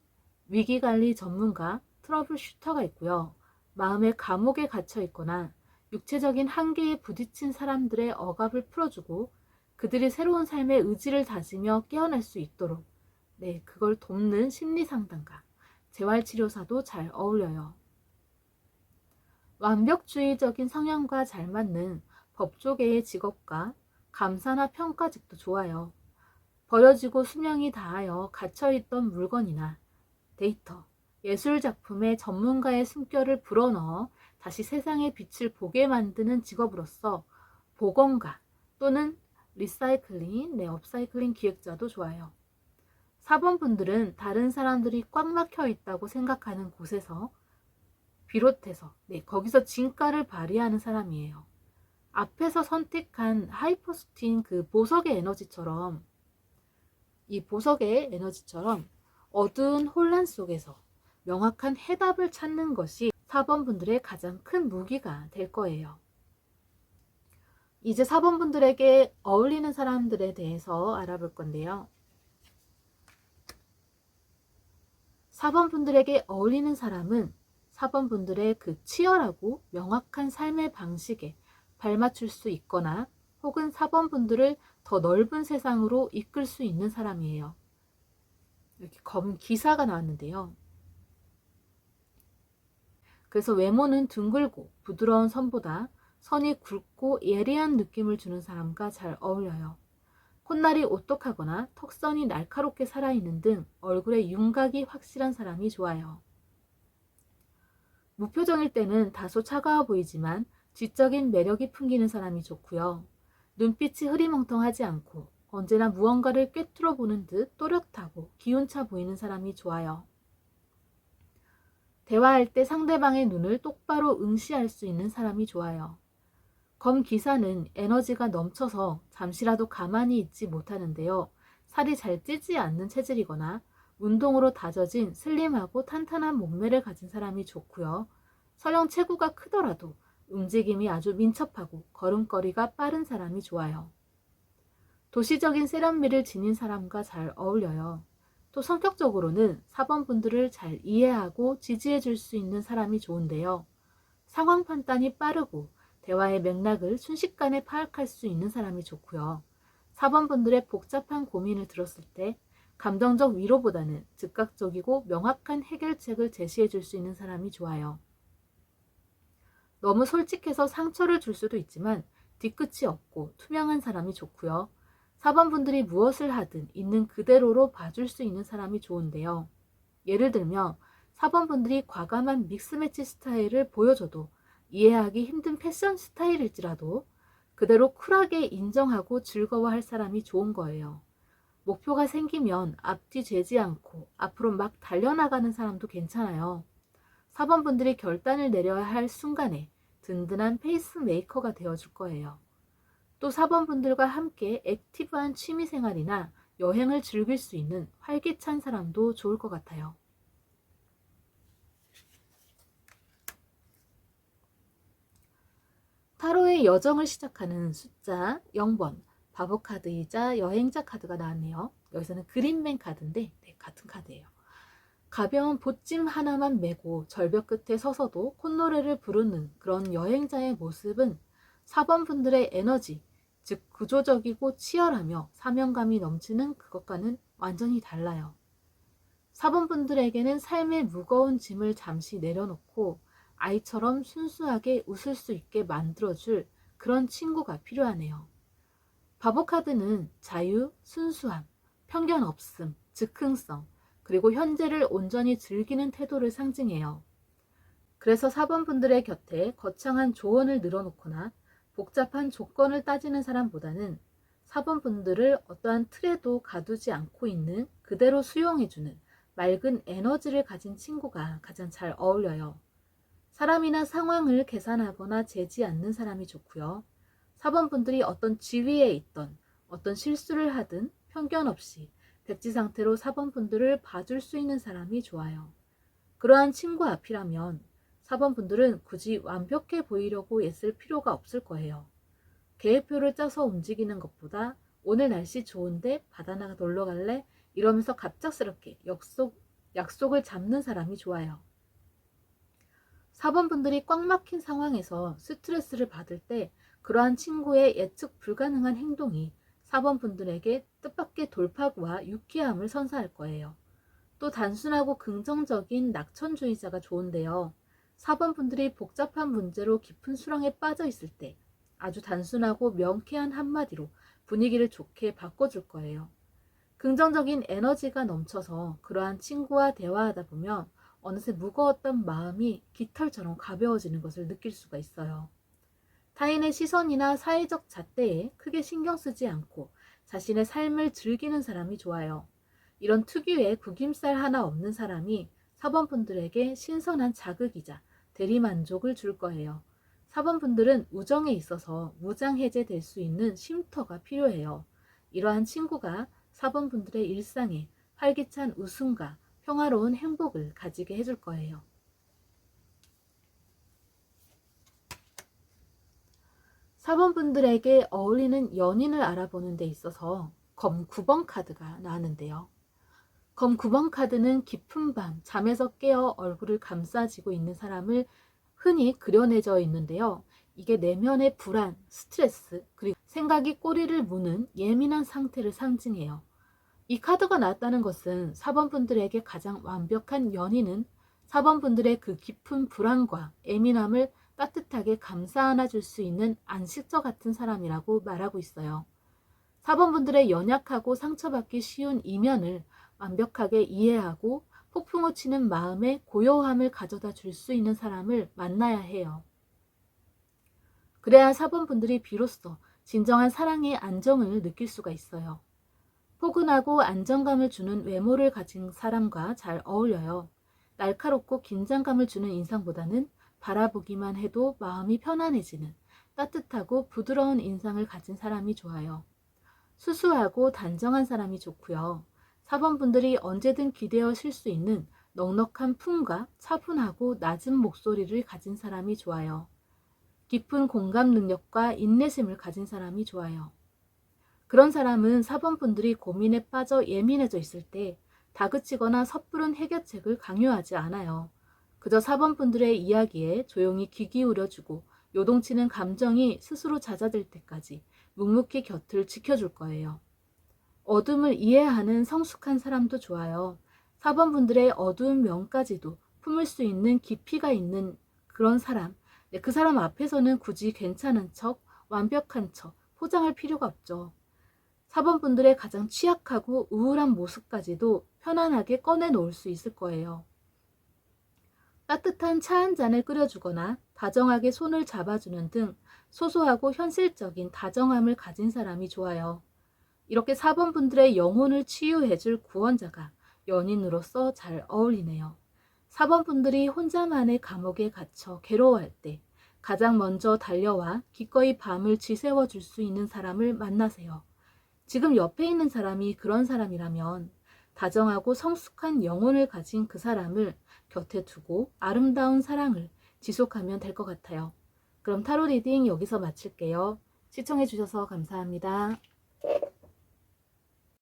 위기관리 전문가, 트러블 슈터가 있고요. 마음의 감옥에 갇혀 있거나 육체적인 한계에 부딪힌 사람들의 억압을 풀어주고 그들이 새로운 삶의 의지를 다지며 깨어날 수 있도록 그걸 돕는 심리상담가, 재활치료사도 잘 어울려요. 완벽주의적인 성향과 잘 맞는 법조계의 직업과 감사나 평가직도 좋아요. 버려지고 수명이 다하여 갇혀있던 물건이나 데이터, 예술작품의 전문가의 숨결을 불어넣어 다시 세상의 빛을 보게 만드는 직업으로서 보건가 또는 리사이클링, 업사이클링 기획자도 좋아요. 4번 분들은 다른 사람들이 꽉 막혀 있다고 생각하는 곳에서 비롯해서 거기서 진가를 발휘하는 사람이에요. 앞에서 선택한 하이퍼스틴 그 보석의 에너지처럼 이 보석의 에너지처럼 어두운 혼란 속에서 명확한 해답을 찾는 것이 4번 분들의 가장 큰 무기가 될 거예요. 이제 4번 분들에게 어울리는 사람들에 대해서 알아볼 건데요. 4번 분들에게 어울리는 사람은 4번분들의 그 치열하고 명확한 삶의 방식에 발맞출 수 있거나 혹은 4번분들을 더 넓은 세상으로 이끌 수 있는 사람이에요. 이렇게 검 기사가 나왔는데요. 그래서 외모는 둥글고 부드러운 선보다 선이 굵고 예리한 느낌을 주는 사람과 잘 어울려요. 콧날이 오똑하거나 턱선이 날카롭게 살아있는 등 얼굴에 윤곽이 확실한 사람이 좋아요. 무표정일 때는 다소 차가워 보이지만 지적인 매력이 풍기는 사람이 좋고요. 눈빛이 흐리멍텅하지 않고 언제나 무언가를 꿰뚫어 보는 듯 또렷하고 기운차 보이는 사람이 좋아요. 대화할 때 상대방의 눈을 똑바로 응시할 수 있는 사람이 좋아요. 검 기사는 에너지가 넘쳐서 잠시라도 가만히 있지 못하는데요. 살이 잘 찌지 않는 체질이거나 운동으로 다져진 슬림하고 탄탄한 몸매를 가진 사람이 좋고요. 설령 체구가 크더라도 움직임이 아주 민첩하고 걸음걸이가 빠른 사람이 좋아요. 도시적인 세련미를 지닌 사람과 잘 어울려요. 또 성격적으로는 4번분들을 잘 이해하고 지지해 줄 수 있는 사람이 좋은데요. 상황 판단이 빠르고 대화의 맥락을 순식간에 파악할 수 있는 사람이 좋고요. 4번분들의 복잡한 고민을 들었을 때 감정적 위로보다는 즉각적이고 명확한 해결책을 제시해 줄 수 있는 사람이 좋아요. 너무 솔직해서 상처를 줄 수도 있지만 뒤끝이 없고 투명한 사람이 좋고요. 4번분들이 무엇을 하든 있는 그대로로 봐줄 수 있는 사람이 좋은데요. 예를 들면 4번분들이 과감한 믹스매치 스타일을 보여줘도 이해하기 힘든 패션 스타일일지라도 그대로 쿨하게 인정하고 즐거워할 사람이 좋은 거예요. 목표가 생기면 앞뒤 재지 않고 앞으로 막 달려나가는 사람도 괜찮아요. 4번분들이 결단을 내려야 할 순간에 든든한 페이스메이커가 되어줄 거예요. 또 4번분들과 함께 액티브한 취미생활이나 여행을 즐길 수 있는 활기찬 사람도 좋을 것 같아요. 타로의 여정을 시작하는 숫자 0번 바보 카드이자 여행자 카드가 나왔네요. 여기서는 그린맨 카드인데 같은 카드예요. 가벼운 보찜 하나만 메고 절벽 끝에 서서도 콧노래를 부르는 그런 여행자의 모습은 4번분들의 에너지, 즉 구조적이고 치열하며 사명감이 넘치는 그것과는 완전히 달라요. 4번분들에게는 삶의 무거운 짐을 잠시 내려놓고 아이처럼 순수하게 웃을 수 있게 만들어줄 그런 친구가 필요하네요. 바보 카드는 자유, 순수함, 편견 없음, 즉흥성, 그리고 현재를 온전히 즐기는 태도를 상징해요. 그래서 4번분들의 곁에 거창한 조언을 늘어놓거나 복잡한 조건을 따지는 사람보다는 4번분들을 어떠한 틀에도 가두지 않고 있는 그대로 수용해주는 맑은 에너지를 가진 친구가 가장 잘 어울려요. 사람이나 상황을 계산하거나 재지 않는 사람이 좋고요. 4번분들이 어떤 지위에 있던 어떤 실수를 하든 편견 없이 백지 상태로 4번분들을 봐줄 수 있는 사람이 좋아요. 그러한 친구 앞이라면 4번분들은 굳이 완벽해 보이려고 애쓸 필요가 없을 거예요. 계획표를 짜서 움직이는 것보다 오늘 날씨 좋은데 바다나 놀러 갈래? 이러면서 갑작스럽게 약속을 잡는 사람이 좋아요. 4번분들이 꽉 막힌 상황에서 스트레스를 받을 때 그러한 친구의 예측 불가능한 행동이 4번분들에게 뜻밖의 돌파구와 유쾌함을 선사할 거예요. 또 단순하고 긍정적인 낙천주의자가 좋은데요. 4번분들이 복잡한 문제로 깊은 수렁에 빠져 있을 때 아주 단순하고 명쾌한 한마디로 분위기를 좋게 바꿔줄 거예요. 긍정적인 에너지가 넘쳐서 그러한 친구와 대화하다 보면 어느새 무거웠던 마음이 깃털처럼 가벼워지는 것을 느낄 수가 있어요. 타인의 시선이나 사회적 잣대에 크게 신경 쓰지 않고 자신의 삶을 즐기는 사람이 좋아요. 이런 특유의 구김살 하나 없는 사람이 4번분들에게 신선한 자극이자 대리만족을 줄 거예요. 4번분들은 우정에 있어서 무장해제될 수 있는 쉼터가 필요해요. 이러한 친구가 4번분들의 일상에 활기찬 웃음과 평화로운 행복을 가지게 해줄 거예요. 4번분들에게 어울리는 연인을 알아보는 데 있어서 검 9번 카드가 나왔는데요. 검 9번 카드는 깊은 밤 잠에서 깨어 얼굴을 감싸지고 있는 사람을 흔히 그려내져 있는데요. 이게 내면의 불안, 스트레스, 그리고 생각이 꼬리를 무는 예민한 상태를 상징해요. 이 카드가 나왔다는 것은 4번 분들에게 가장 완벽한 연인은 4번 분들의 그 깊은 불안과 예민함을 따뜻하게 감싸 안아줄 수 있는 안식처 같은 사람이라고 말하고 있어요. 4번 분들의 연약하고 상처받기 쉬운 이면을 완벽하게 이해하고 폭풍우 치는 마음의 고요함을 가져다 줄 수 있는 사람을 만나야 해요. 그래야 4번 분들이 비로소 진정한 사랑의 안정을 느낄 수가 있어요. 포근하고 안정감을 주는 외모를 가진 사람과 잘 어울려요. 날카롭고 긴장감을 주는 인상보다는 바라보기만 해도 마음이 편안해지는 따뜻하고 부드러운 인상을 가진 사람이 좋아요. 수수하고 단정한 사람이 좋고요. 4번 분들이 언제든 기대어 쉴 수 있는 넉넉한 품과 차분하고 낮은 목소리를 가진 사람이 좋아요. 깊은 공감 능력과 인내심을 가진 사람이 좋아요. 그런 사람은 4번 분들이 고민에 빠져 예민해져 있을 때 다그치거나 섣부른 해결책을 강요하지 않아요. 그저 4번 분들의 이야기에 조용히 귀 기울여주고 요동치는 감정이 스스로 잦아들 때까지 묵묵히 곁을 지켜줄 거예요. 어둠을 이해하는 성숙한 사람도 좋아요. 4번 분들의 어두운 면까지도 품을 수 있는 깊이가 있는 그런 사람. 그 사람 앞에서는 굳이 괜찮은 척, 완벽한 척 포장할 필요가 없죠. 4번 분들의 가장 취약하고 우울한 모습까지도 편안하게 꺼내놓을 수 있을 거예요. 따뜻한 차 한 잔을 끓여주거나 다정하게 손을 잡아주는 등 소소하고 현실적인 다정함을 가진 사람이 좋아요. 이렇게 4번 분들의 영혼을 치유해줄 구원자가 연인으로서 잘 어울리네요. 4번 분들이 혼자만의 감옥에 갇혀 괴로워할 때 가장 먼저 달려와 기꺼이 밤을 지새워 줄 수 있는 사람을 만나세요. 지금 옆에 있는 사람이 그런 사람이라면 다정하고 성숙한 영혼을 가진 그 사람을 곁에 두고 아름다운 사랑을 지속하면 될 것 같아요. 그럼 타로 리딩 여기서 마칠게요. 시청해주셔서 감사합니다.